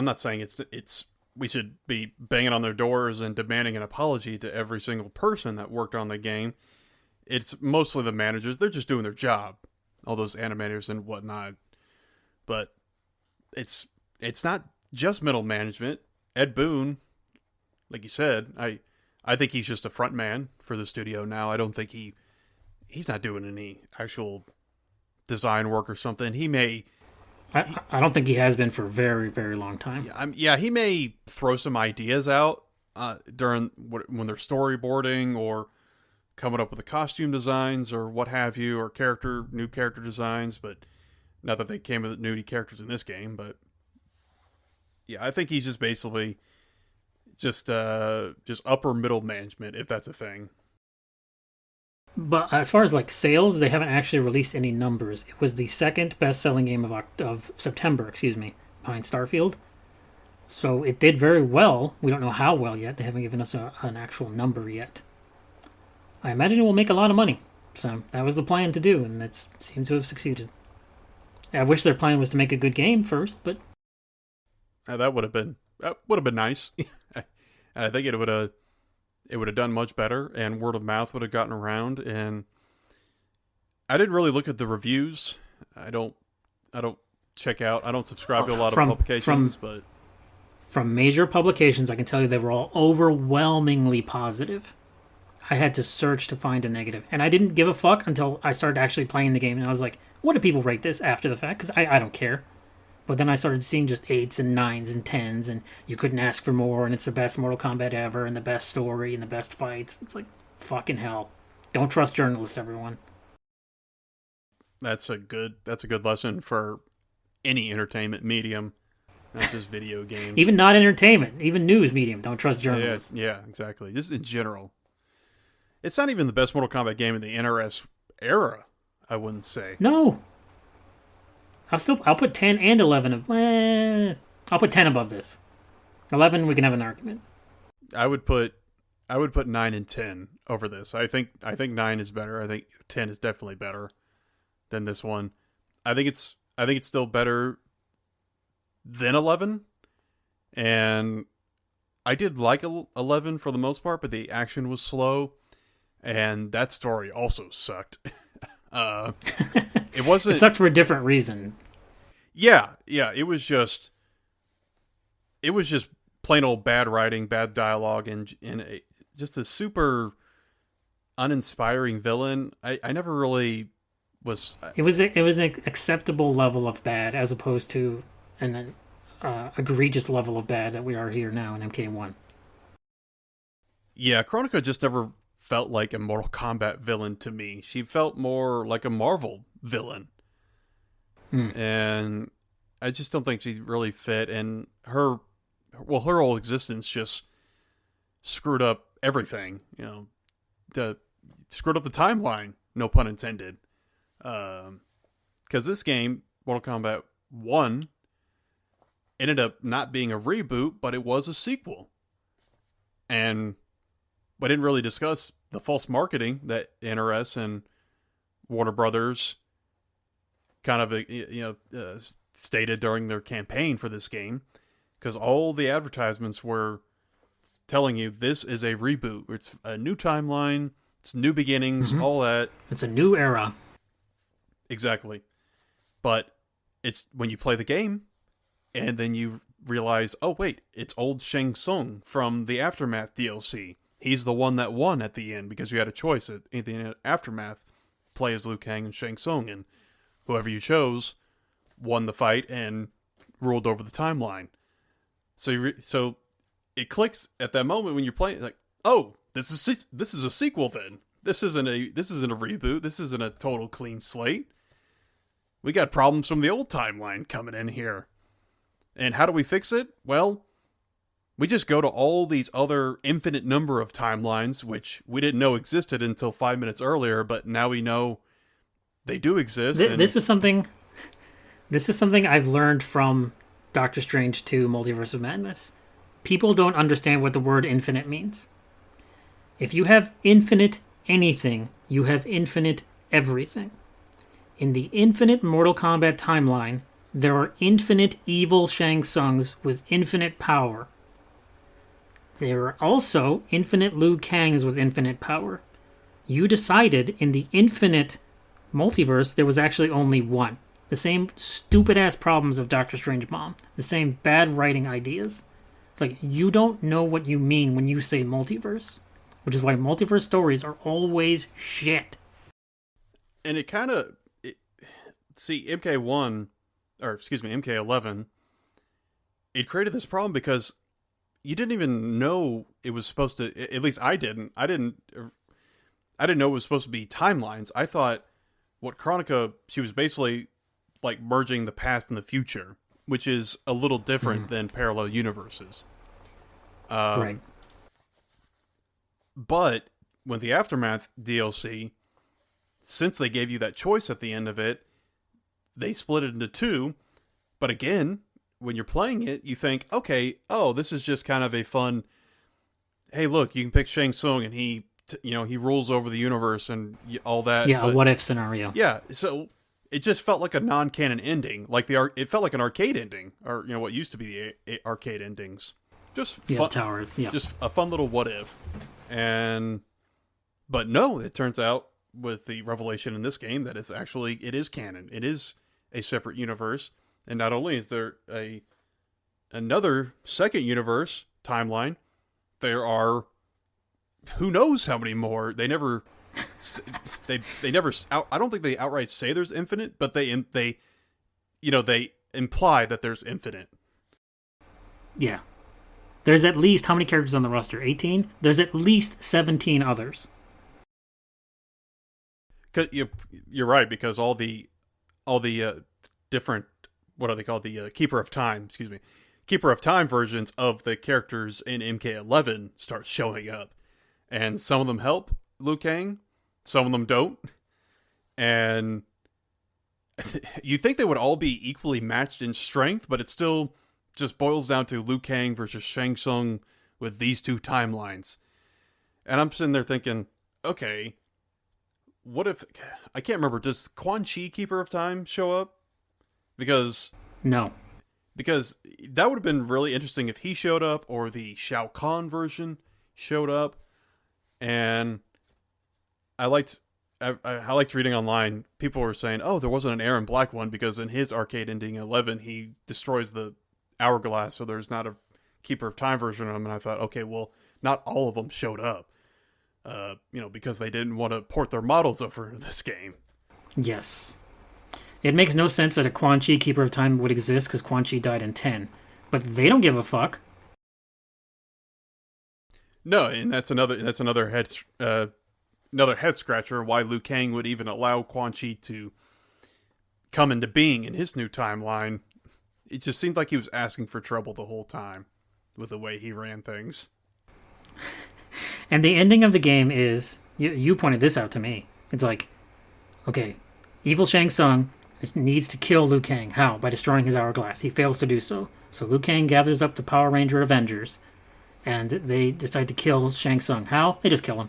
not saying it's we should be banging on their doors and demanding an apology to every single person that worked on the game. It's mostly the managers. They're just doing their job. All those animators and whatnot. But it's not just middle management. Ed Boon, like you said, I think he's just a front man for the studio now. I don't think he's not doing any actual design work or something. I don't think he has been for a very, very long time. He may throw some ideas out during when they're storyboarding or coming up with the costume designs or what have you, or new character designs. But not that they came with new characters in this game. But yeah, I think he's just basically just upper middle management, if that's a thing. But as far as sales, they haven't actually released any numbers. It was the second best-selling game of September, behind Starfield. So it did very well. We don't know how well yet. They haven't given us an actual number yet. I imagine it will make a lot of money. So that was the plan to do, and it seems to have succeeded. I wish their plan was to make a good game first, but that would have been nice. And I think it would have done much better, and word of mouth would have gotten around. And I didn't really look at the reviews. I don't check out. I don't subscribe to a lot of publications, but from major publications, I can tell you they were all overwhelmingly positive. I had to search to find a negative, and I didn't give a fuck until I started actually playing the game, and I was like, "What do people rate this?" After the fact, because I don't care. But then I started seeing just 8s and 9s and 10s, and you couldn't ask for more, and it's the best Mortal Kombat ever, and the best story, and the best fights. It's like, fucking hell. Don't trust journalists, everyone. That's a good lesson for any entertainment medium, not just video games. Even not entertainment, even news medium. Don't trust journalists. Yeah, exactly. Just in general. It's not even the best Mortal Kombat game in the NRS era, I wouldn't say. No. I'll put 10 and 11 I'll put 10 above this. 11, we can have an argument. I would put 9 and 10 over this. I think 9 is better. I think 10 is definitely better than this one. I think it's still better then 11. And I did like 11 for the most part, but the action was slow. And that story also sucked. It wasn't. It sucked for a different reason. Yeah. It was just plain old bad writing, bad dialogue, and just a super uninspiring villain. I never really was. It was an acceptable level of bad as opposed to an egregious level of bad that we are here now in MK1. Yeah, Chronica just never felt like a Mortal Kombat villain to me. She felt more like a Marvel villain. And I just don't think she really fit. And her whole existence just screwed up everything. Screwed up the timeline. No pun intended. Because this game, Mortal Kombat 1, ended up not being a reboot, but it was a sequel. And we didn't really discuss the false marketing that NRS and Warner Brothers kind of stated during their campaign for this game, because all the advertisements were telling you this is a reboot. It's a new timeline. It's new beginnings. All that. It's a new era. Exactly. But it's when you play the game, and then you realize, oh wait, it's old Shang Tsung from the Aftermath DLC. He's the one that won at the end because you had a choice at the Aftermath, play as Liu Kang and Shang Tsung, and whoever you chose won the fight and ruled over the timeline. So it clicks at that moment when you're playing, like, oh, this is a sequel then. This isn't a reboot. This isn't a total clean slate. We got problems from the old timeline coming in here. And how do we fix it? Well, we just go to all these other infinite number of timelines, which we didn't know existed until 5 minutes earlier, but now we know they do exist. This is something I've learned from Doctor Strange 2 Multiverse of Madness. People don't understand what the word infinite means. If you have infinite anything, you have infinite everything. In the infinite Mortal Kombat timeline, there are infinite evil Shang Tsungs with infinite power. There are also infinite Liu Kangs with infinite power. You decided in the infinite multiverse there was actually only one. The same stupid-ass problems of Doctor Strange Mom. The same bad writing ideas. It's like, you don't know what you mean when you say multiverse. Which is why multiverse stories are always shit. And it kind of... See, MK11, it created this problem because you didn't even know it was supposed to... At least I didn't. I didn't know it was supposed to be timelines. I thought what Chronica... She was basically like merging the past and the future, which is a little different than parallel universes. Right. But when the Aftermath DLC, since they gave you that choice at the end of it, they split it into two. But again, when you're playing it, you think, okay, this is just kind of a fun, hey, look, you can pick Shang Tsung and he rules over the universe and all that. Yeah, a what-if scenario. Yeah, so it just felt like a non-canon ending. Like it felt like an arcade ending, or what used to be the arcade endings. Just fun, tower. Yeah, just a fun little what if. But no, it turns out with the revelation in this game that it is canon. It is a separate universe, and not only is there another second universe timeline, there are who knows how many more. They never they never I don't think they outright say there's infinite, but they imply that there's infinite. Yeah. There's at least, how many characters on the roster? 18? There's at least 17 others. You're right, because all the different, what are they called? The Keeper of Time versions of the characters in MK11 start showing up. And some of them help Liu Kang, some of them don't. And you think they would all be equally matched in strength, but it still just boils down to Liu Kang versus Shang Tsung with these two timelines. And I'm sitting there thinking, okay, what if... I can't remember, does Quan Chi, Keeper of Time, show up? Because... No. because that would have been really interesting if he showed up or the Shao Kahn version showed up. And I liked reading online. People were saying, "Oh, there wasn't an Aaron Black one because in his arcade ending 11, he destroys the hourglass, so there's not a Keeper of Time version of him." And I thought, okay, well, not all of them showed up, because they didn't want to port their models over to this game. Yes. It makes no sense that a Quan Chi Keeper of Time would exist because Quan Chi died in 10. But they don't give a fuck. No, and that's another head scratcher. Why Liu Kang would even allow Quan Chi to come into being in his new timeline? It just seemed like he was asking for trouble the whole time with the way he ran things. And the ending of the game is, you pointed this out to me. It's like, okay, evil Shang Tsung needs to kill Liu Kang. How? By destroying his hourglass. He fails to do so. So Liu Kang gathers up the Power Ranger Avengers, and they decide to kill Shang Tsung. How? They just kill him.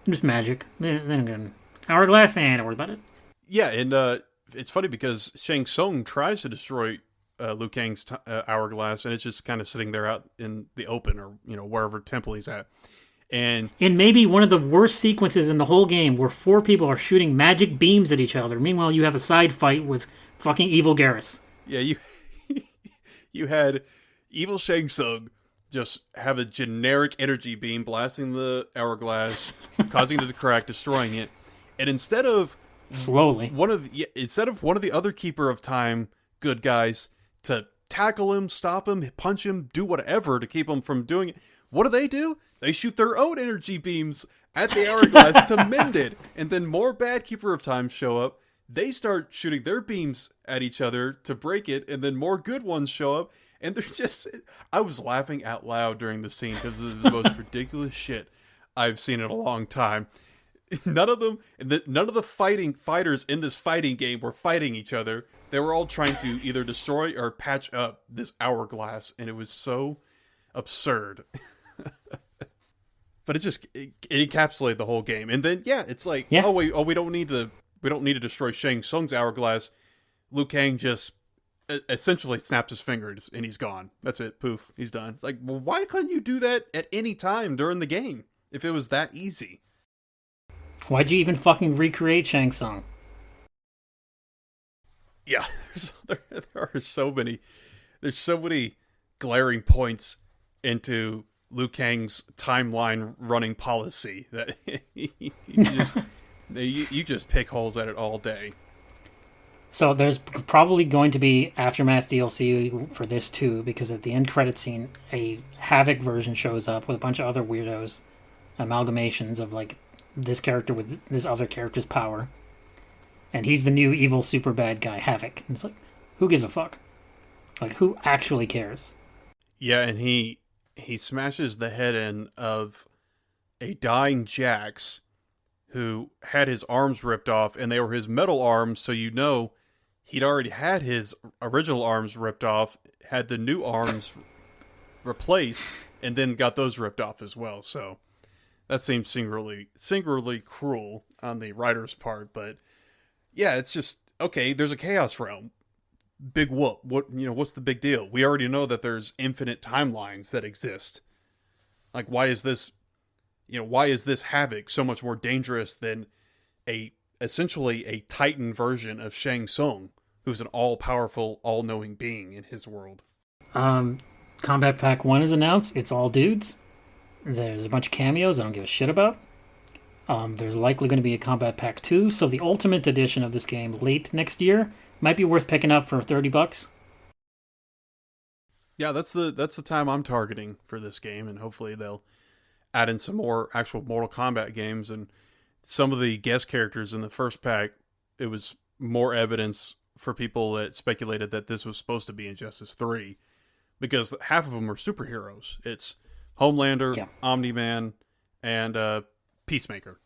Just magic. Then hourglass, don't worry about it. Yeah, and it's funny because Shang Tsung tries to destroy Liu Kang's hourglass, and it's just kind of sitting there out in the open, or wherever temple he's at. And in maybe one of the worst sequences in the whole game, where 4 people are shooting magic beams at each other. Meanwhile, you have a side fight with fucking evil Garrus. Yeah, you had evil Shang Tsung just have a generic energy beam blasting the hourglass, causing it to crack, destroying it, and instead of one of the other Keeper of Time good guys to tackle him, stop him, punch him, do whatever to keep him from doing it, what do? They shoot their own energy beams at the hourglass to mend it. And then more bad Keeper of Time show up. They start shooting their beams at each other to break it. And then more good ones show up. And there's just... I was laughing out loud during the scene because it was the most ridiculous shit I've seen in a long time. None of the fighters in this fighting game were fighting each other. They were all trying to either destroy or patch up this hourglass. And it was so absurd. But it encapsulated the whole game. And then it's like, we don't need to destroy Shang Tsung's hourglass. Liu Kang just essentially snaps his fingers and he's gone. That's it. Poof, he's done. It's like, well, why couldn't you do that at any time during the game if it was that easy? Why'd you even fucking recreate Shang Tsung? Yeah, there are so many. There's so many glaring points into Liu Kang's timeline running policy that you just pick holes at it all day. So there's probably going to be Aftermath DLC for this too, because at the end credit scene, a Havoc version shows up with a bunch of other weirdos, amalgamations of like this character with this other character's power, and he's the new evil super bad guy, Havoc. And it's like, who gives a fuck? Like, who actually cares? Yeah, and he smashes the head in of a dying Jax who had his arms ripped off, and they were his metal arms, so he'd already had his original arms ripped off, had the new arms replaced, and then got those ripped off as well. So that seems singularly cruel on the writer's part, but yeah, it's just, okay, there's a Chaos Realm. Big whoop. What's the big deal? We already know that there's infinite timelines that exist. Like, why is this Havoc so much more dangerous than essentially a Titan version of Shang Tsung, who's an all-powerful, all-knowing being in his world? Combat Pack 1 is announced. It's all dudes. There's a bunch of cameos I don't give a shit about. There's likely going to be a Combat Pack 2, so the Ultimate Edition of this game late next year might be worth picking up for $30. Yeah, that's the time I'm targeting for this game, and hopefully they'll add in some more actual Mortal Kombat games. And some of the guest characters in the first pack, it was more evidence for people that speculated that this was supposed to be Injustice 3, because half of them are superheroes. It's Homelander, Omni-Man, and Peacemaker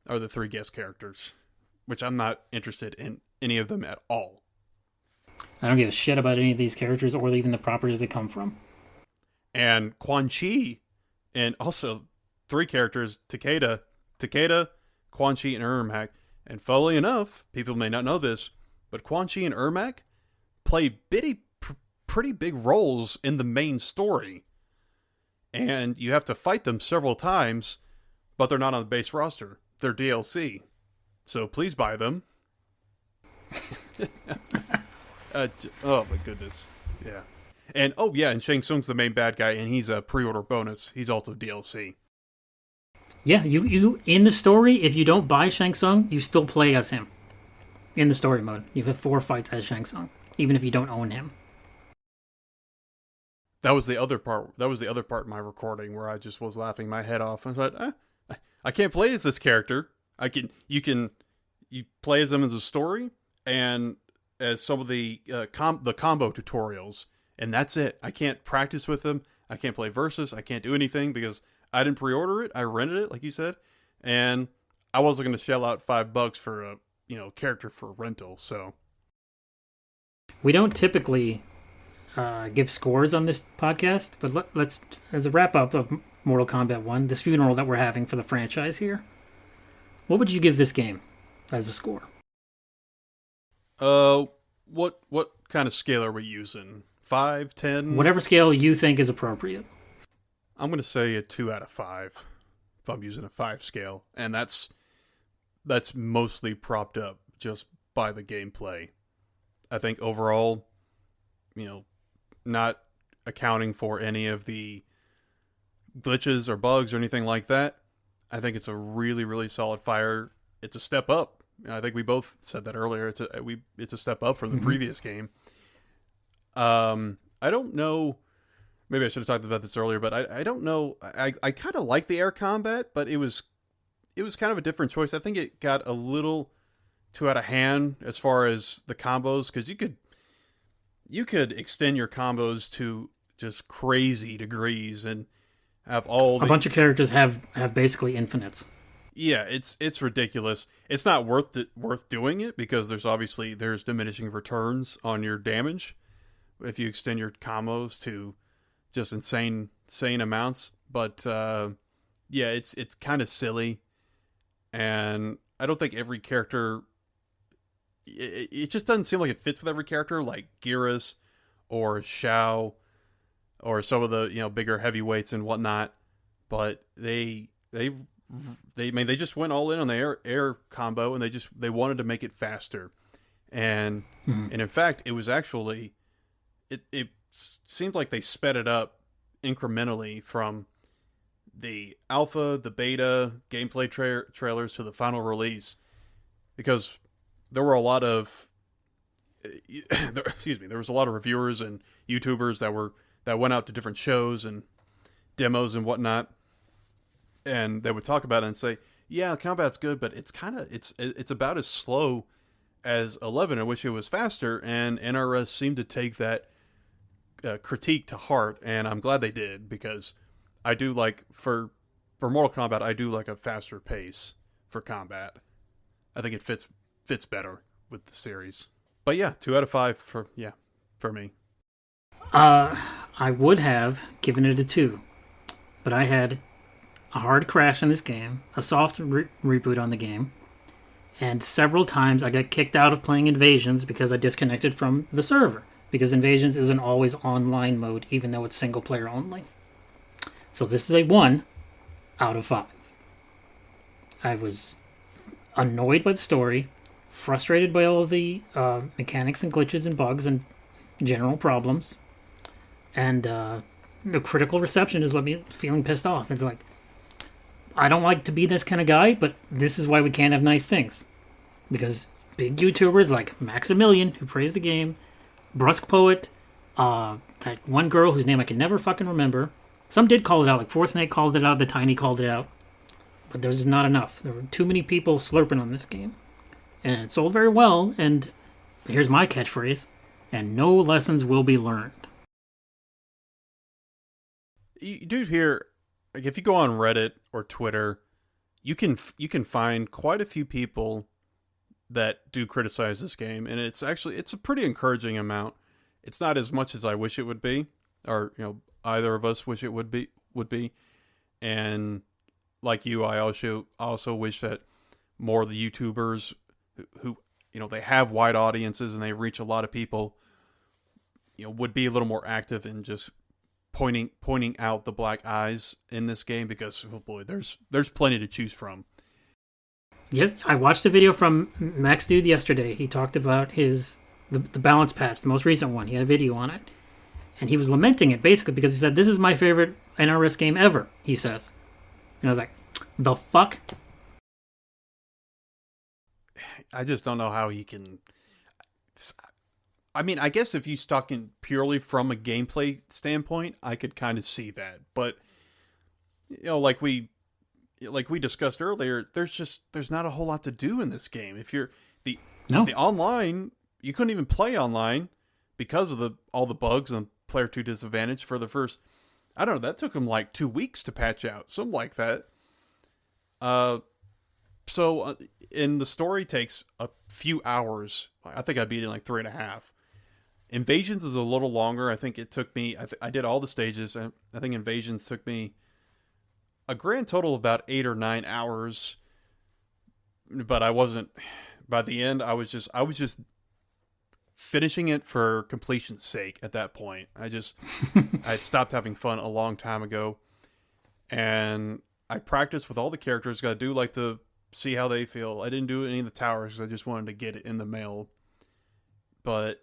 are the 3 guest characters, which I'm not interested in any of them at all. I don't give a shit about any of these characters or even the properties they come from. And Quan Chi, and also 3 characters, Takeda, Quan Chi, and Ermac. And funnily enough, people may not know this, but Quan Chi and Ermac play pretty big roles in the main story. And you have to fight them several times, but they're not on the base roster. They're DLC. So please buy them. Oh my goodness. Yeah. And and Shang Tsung's the main bad guy, and he's a pre-order bonus. He's also DLC. Yeah, you in the story, if you don't buy Shang Tsung, you still play as him. In the story mode. You have 4 fights as Shang Tsung, even if you don't own him. That was the other part. That was the other part of my recording where I just was laughing my head off. I thought, I can't play as this character. You play as him as a story and as some of the combo tutorials, and that's it. I can't practice with him. I can't play versus. I can't do anything because I didn't pre-order it. I rented it, like you said, and I wasn't going to shell out $5 for a character for rental. So we don't typically give scores on this podcast, but let's, as a wrap-up of Mortal Kombat 1, this funeral that we're having for the franchise here, what would you give this game as a score? What kind of scale are we using? 5, 10? Whatever scale you think is appropriate. I'm going to say a 2 out of 5 if I'm using a 5 scale, and that's mostly propped up just by the gameplay. I think overall, not accounting for any of the glitches or bugs or anything like that, I think it's a really, really solid fire. It's a step up. I think we both said that earlier. It's a step up from the previous game. I don't know. Maybe I should have talked about this earlier, but I don't know. I kind of like the air combat, but it was kind of a different choice. I think it got a little too out of hand as far as the combos, because you could extend your combos to just crazy degrees and have a bunch of characters have basically infinites. Yeah, it's ridiculous. It's not worth doing it because there's diminishing returns on your damage if you extend your combos to just insane amounts. But it's kind of silly, and I don't think every character. It just doesn't seem like it fits with every character, like Geras or Shao or some of the bigger heavyweights and whatnot. But they just went all in on the air combo, and they wanted to make it faster, and in fact it was actually it seemed like they sped it up incrementally from the alpha, the beta gameplay trailers to the final release, because there were a lot of there was a lot of reviewers and YouTubers that went out to different shows and demos and whatnot, and they would talk about it and say, yeah, combat's good, but it's about as slow as 11. I wish it was faster, and NRS seemed to take that critique to heart, and I'm glad they did, because I do like, for Mortal Kombat, I do like a faster pace for combat. I think it fits better with the series. But yeah, 2 out of 5 for me. I would have given it a 2, but I had a hard crash in this game, a soft reboot on the game, and several times I got kicked out of playing Invasions because I disconnected from the server, because Invasions isn't always online mode, even though it's single player only. So this is a 1 out of 5. I was annoyed by the story, frustrated by all the mechanics and glitches and bugs and general problems, and the critical reception is what me feeling pissed off. It's like, I don't like to be this kind of guy, but this is why we can't have nice things, because big YouTubers like Maximilian, who praised the game, Brusque Poet, that one girl whose name I can never fucking remember, some did call it out, like Force called it out, the Tiny called it out, but there's not enough. There were too many people slurping on this game. And it sold very well, and here's my catchphrase, and no lessons will be learned. You do hear, like, if you go on Reddit or Twitter, you can find quite a few people that do criticize this game, and it's a pretty encouraging amount. It's not as much as I wish it would be, or either of us wish it would be. And like you, I also wish that more of the YouTubers who they have wide audiences and they reach a lot of people, would be a little more active in just pointing out the black eyes in this game, because oh boy, there's plenty to choose from. Yes, I watched a video from Max Dude yesterday. He talked about the balance patch, the most recent one. He had a video on it, and he was lamenting it basically because he said, "This is my favorite NRS game ever." He says, and I was like, "The fuck." I just don't know how he can. I mean, I guess if you stuck in purely from a gameplay standpoint, I could kind of see that. But like we discussed earlier, there's not a whole lot to do in this game. If you're the online, you couldn't even play online because of all the bugs and player 2 disadvantage for the first. I don't know. That took them like 2 weeks to patch out, something like that. So and the story takes a few hours. I think I beat it in like 3.5. Invasions is a little longer. I think it took me. I did all the stages. I think Invasions took me a grand total of about 8 or 9 hours. But I wasn't. By the end, I was just finishing it for completion's sake. At that point, I had stopped having fun a long time ago, and I practiced with all the characters. Got to do like to see how they feel. I didn't do any of the towers because I just wanted to get it in the mail. But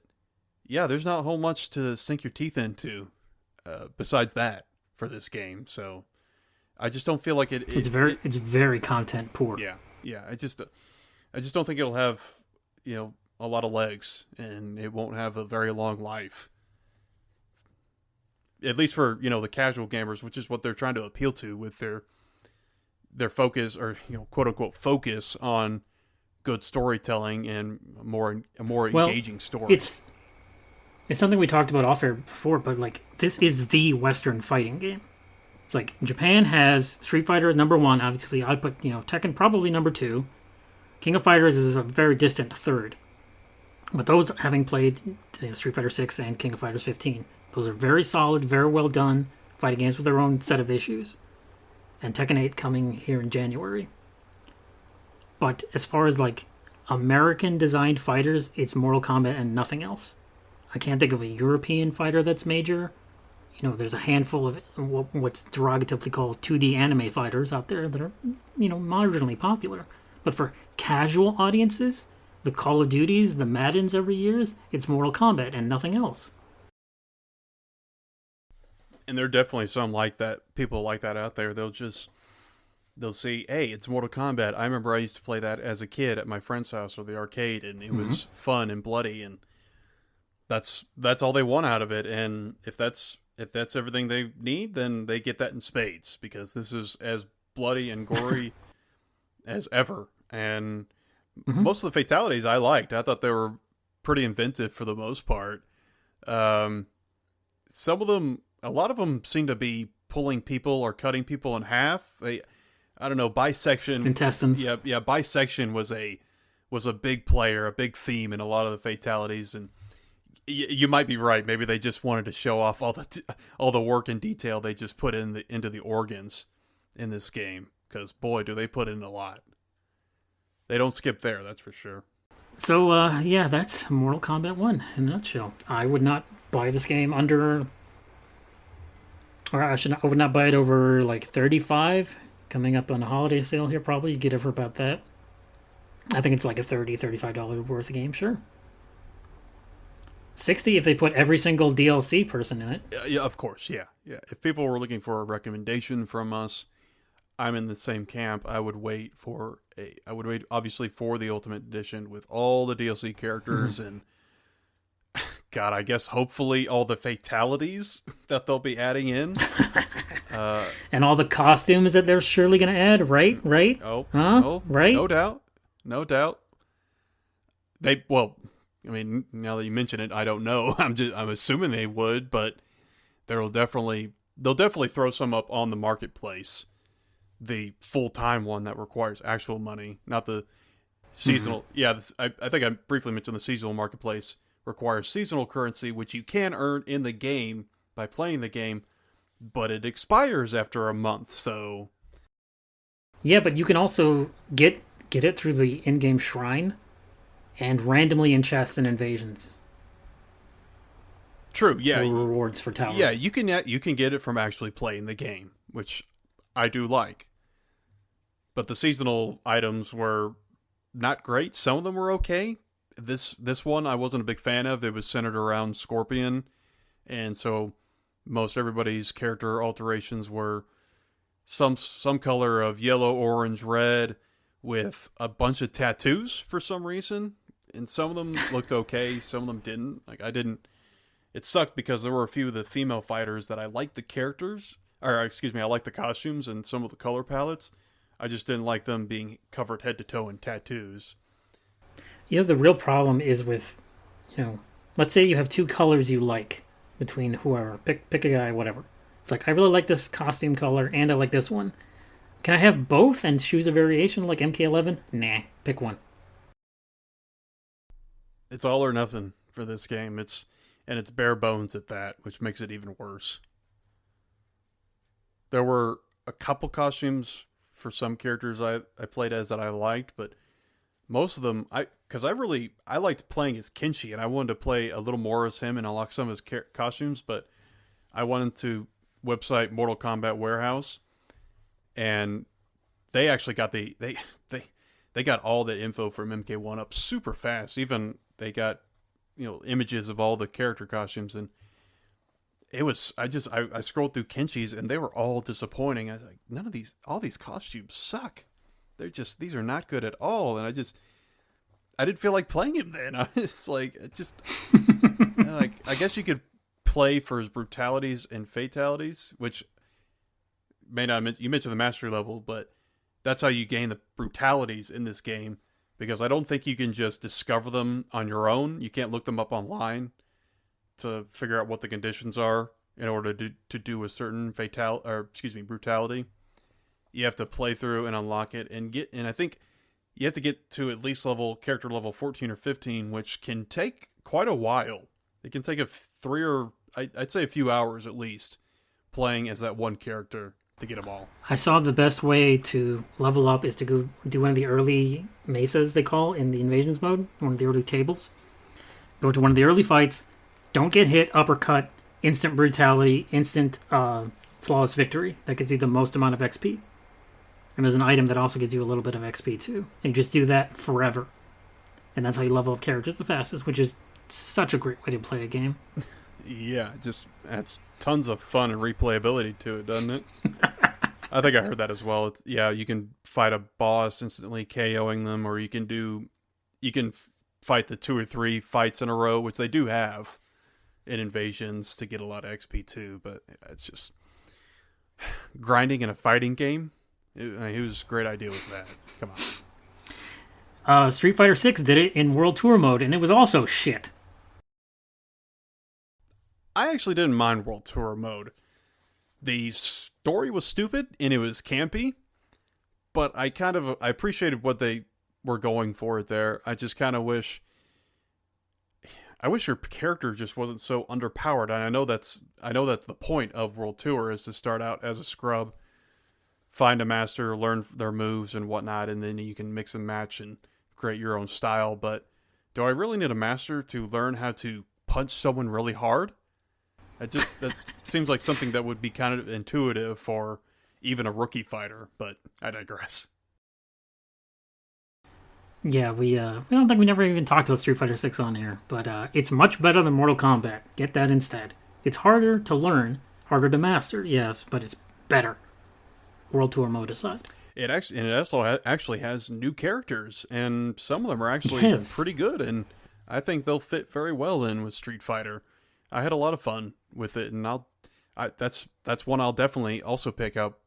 yeah, there's not a whole much to sink your teeth into besides that for this game. So I just don't feel like it's very content poor. Yeah. I just don't think it'll have a lot of legs, and it won't have a very long life. At least for the casual gamers, which is what they're trying to appeal to with their focus, or quote unquote focus on good storytelling and a more engaging story. It's something we talked about off air before, but like this is the Western fighting game. It's like Japan has Street Fighter #1, obviously. I put Tekken probably #2. King of Fighters is a very distant third. But those having played Street Fighter 6 and King of Fighters 15, those are very solid, very well done fighting games with their own set of issues. And Tekken 8 coming here in January. But as far as like American designed fighters, it's Mortal Kombat and nothing else. I can't think of a European fighter that's major. There's a handful of what's derogatively called 2D anime fighters out there that are, marginally popular. But for casual audiences, the Call of Duties, the Maddens every year, it's Mortal Kombat and nothing else. And there are definitely some like that, people like that out there. They'll see, hey, it's Mortal Kombat. I remember I used to play that as a kid at my friend's house or the arcade, and it was fun and bloody, and that's all they want out of it. And if that's everything they need, then they get that in spades, because this is as bloody and gory as ever. And most of the fatalities I liked. I thought they were pretty inventive for the most part. Some of them, a lot of them seem to be pulling people or cutting people in half. I don't know, bisection. Intestines. Yeah. Bisection was a big player, a big theme in a lot of the fatalities, and you might be right. Maybe they just wanted to show off all the work and detail they just put into the organs in this game. Because boy, do they put in a lot. They don't skip there, that's for sure. So that's Mortal Kombat 1 in a nutshell. I would not buy this game I would not buy it over like $35. Coming up on a holiday sale here, probably you get it for about that. I think it's like a $35 worth of game, sure. $60 if they put every single DLC person in it. Yeah, of course, yeah. If people were looking for a recommendation from us, I'm in the same camp. I would wait obviously for the Ultimate Edition with all the DLC characters and God, I guess hopefully all the fatalities that they'll be adding in. And all the costumes that they're surely going to add, right? Right? Right? No doubt. Now that you mention it, I don't know. I'm assuming they would, but they'll definitely throw some up on the marketplace. The full-time one that requires actual money, not the seasonal. Yeah, I think I briefly mentioned the seasonal marketplace requires seasonal currency, which you can earn in the game by playing the game, but it expires after a month, so... Yeah, but you can also get it through the in-game shrine and randomly in chests and invasions. True. Yeah. for rewards for towers. Yeah. You can get it from actually playing the game, which I do like. But the seasonal items were not great. Some of them were okay. This one I wasn't a big fan of. It was centered around Scorpion, and so most everybody's character alterations were some color of yellow, orange, red, with a bunch of tattoos for some reason. And some of them looked okay, some of them didn't. Like I didn't. It sucked because there were a few of the female fighters that I liked the characters, or excuse me, I liked the costumes and some of the color palettes. I just didn't like them being covered head to toe in tattoos. You know, the real problem is with, let's say you have two colors you like between whoever. Pick a guy, whatever. It's like, I really like this costume color and I like this one. Can I have both and choose a variation like MK11? Nah, pick one. It's all or nothing for this game. It's bare bones at that, which makes it even worse. There were a couple costumes for some characters I played as that I liked, but most of them I liked playing as Kenshi and I wanted to play a little more as him and unlock some of his costumes, but I went into website Mortal Kombat Warehouse and they actually got they got all the info from MK1 up super fast. Even they got images of all the character costumes, and it was I scrolled through Kenshi's and they were all disappointing. I was like, all these costumes suck. These are not good at all, and I didn't feel like playing him then. I was like, like I guess you could play for his brutalities and fatalities, which may not, you mentioned the mastery level, but that's how you gain the brutalities in this game, because I don't think you can just discover them on your own. You can't look them up online to figure out what the conditions are in order to do a certain brutality. You have to play through and unlock it and I think you have to get to at least character level 14 or 15, which can take quite a while. It can take I'd say a few hours at least playing as that one character to get them all. I saw the best way to level up is to go do one of the early mesas they call in the invasions mode, one of the early tables. Go to one of the early fights, don't get hit, uppercut, instant brutality, instant flawless victory. That gives you the most amount of XP. And there's an item that also gives you a little bit of XP too. And you just do that forever. And that's how you level up characters the fastest, which is such a great way to play a game. Yeah, just adds tons of fun and replayability to it, doesn't it? I think I heard that as well. You can fight a boss instantly KOing them, or you can fight the 2 or 3 fights in a row, which they do have in Invasions to get a lot of XP too, but it's just grinding in a fighting game. It was a great idea with that. Come on. Street Fighter 6 did it in World Tour mode, and it was also shit. I actually didn't mind World Tour mode. The story was stupid and it was campy, but I appreciated what they were going for there. I just kind of wish your character just wasn't so underpowered. And I know that's the point of World Tour, is to start out as a scrub, find a master, learn their moves and whatnot, and then you can mix and match and create your own style. But do I really need a master to learn how to punch someone really hard? That seems like something that would be kind of intuitive for even a rookie fighter, but I digress. Yeah, we don't think we never even talked about Street Fighter 6 on here, but it's much better than Mortal Kombat. Get that instead. It's harder to learn, harder to master, yes, but it's better. World Tour mode aside. It also actually has new characters, and some of them are actually pretty good, and I think they'll fit very well in with Street Fighter. I had a lot of fun with it, and that's one I'll definitely also pick up.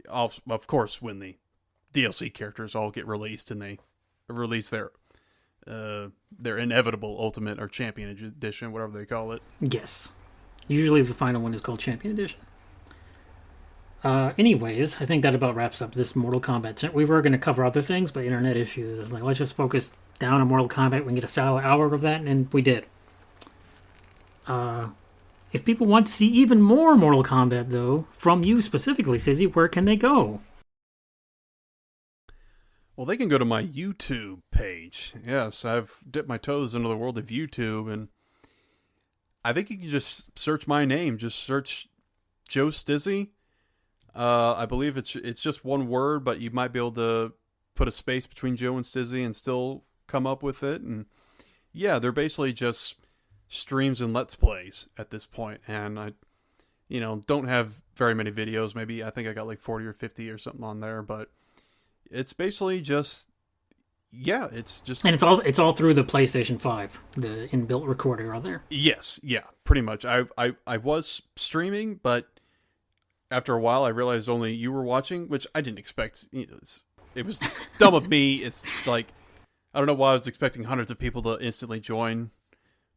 Of course, when the DLC characters all get released and they release their inevitable Ultimate or Champion Edition, whatever they call it. Yes, usually the final one is called Champion Edition. Anyways, I think that about wraps up this Mortal Kombat. We were going to cover other things, but internet issues. It's like, let's just focus down on Mortal Kombat. We can get a solid hour of that, and we did. If people want to see even more Mortal Kombat, though, from you specifically, Stizzy, where can they go? Well, they can go to my YouTube page. Yes, I've dipped my toes into the world of YouTube, and I think you can just search my name. Just search Joe Stizzy. I believe it's just one word, but you might be able to put a space between Joe and Stizzy and still come up with it. And yeah, they're basically just streams and let's plays at this point. And I, don't have very many videos. Maybe I think I got like 40 or 50 or something on there, but it's basically just, yeah, it's just, And it's all through the PlayStation 5, the inbuilt recorder on there. yes, yeah, pretty much. I was streaming, but after a while I realized only you were watching, which I didn't expect. It was dumb of me. It's like, I don't know why I was expecting hundreds of people to instantly join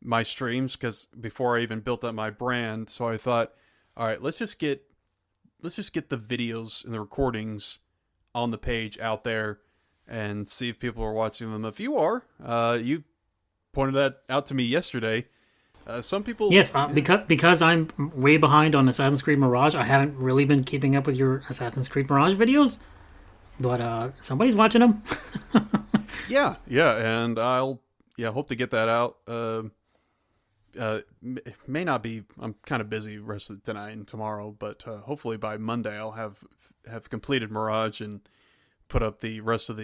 my streams, because before I even built up my brand. So I thought, all right, let's just get the videos and the recordings on the page out there and see if people are watching them. If you are, you pointed that out to me yesterday. Some people, Yes, because I'm way behind on Assassin's Creed Mirage. I haven't really been keeping up with your Assassin's Creed Mirage videos, but somebody's watching them. yeah, and I'll hope to get that out. May not be. I'm kind of busy rest of tonight and tomorrow, but hopefully by Monday I'll have completed Mirage and put up the rest of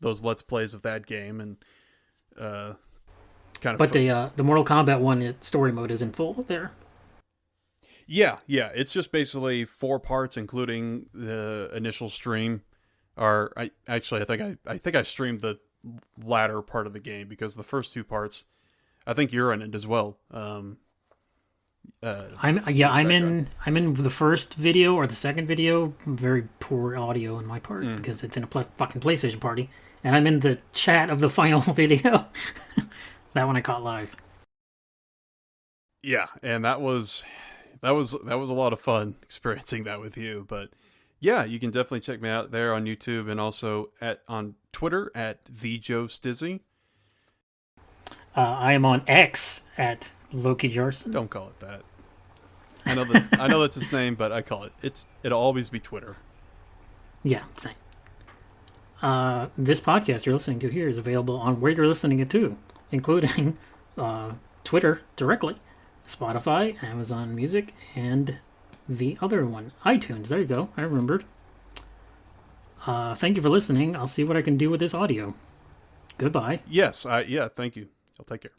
those Let's Plays of that game, and kind of. But the Mortal Kombat one story mode is in full there. Yeah, it's just basically 4 parts, including the initial stream. Or I think I streamed the latter part of the game, because the first 2 parts, I think you're in it as well. I'm in the first video or the second video. Very poor audio on my part because it's in a fucking PlayStation party, and I'm in the chat of the final video. That one I caught live. Yeah, and that was a lot of fun experiencing that with you. But yeah, you can definitely check me out there on YouTube, and also on Twitter at @TheJoeStizzy. I am on X at Loki Jarson. Don't call it that. I know that's his name, but I call it. It'll always be Twitter. Yeah, same. This podcast you're listening to here is available on where you're listening it to, including Twitter directly, Spotify, Amazon Music, and the other one, iTunes. There you go. I remembered. Thank you for listening. I'll see what I can do with this audio. Goodbye. Yes. Thank you. I'll take care.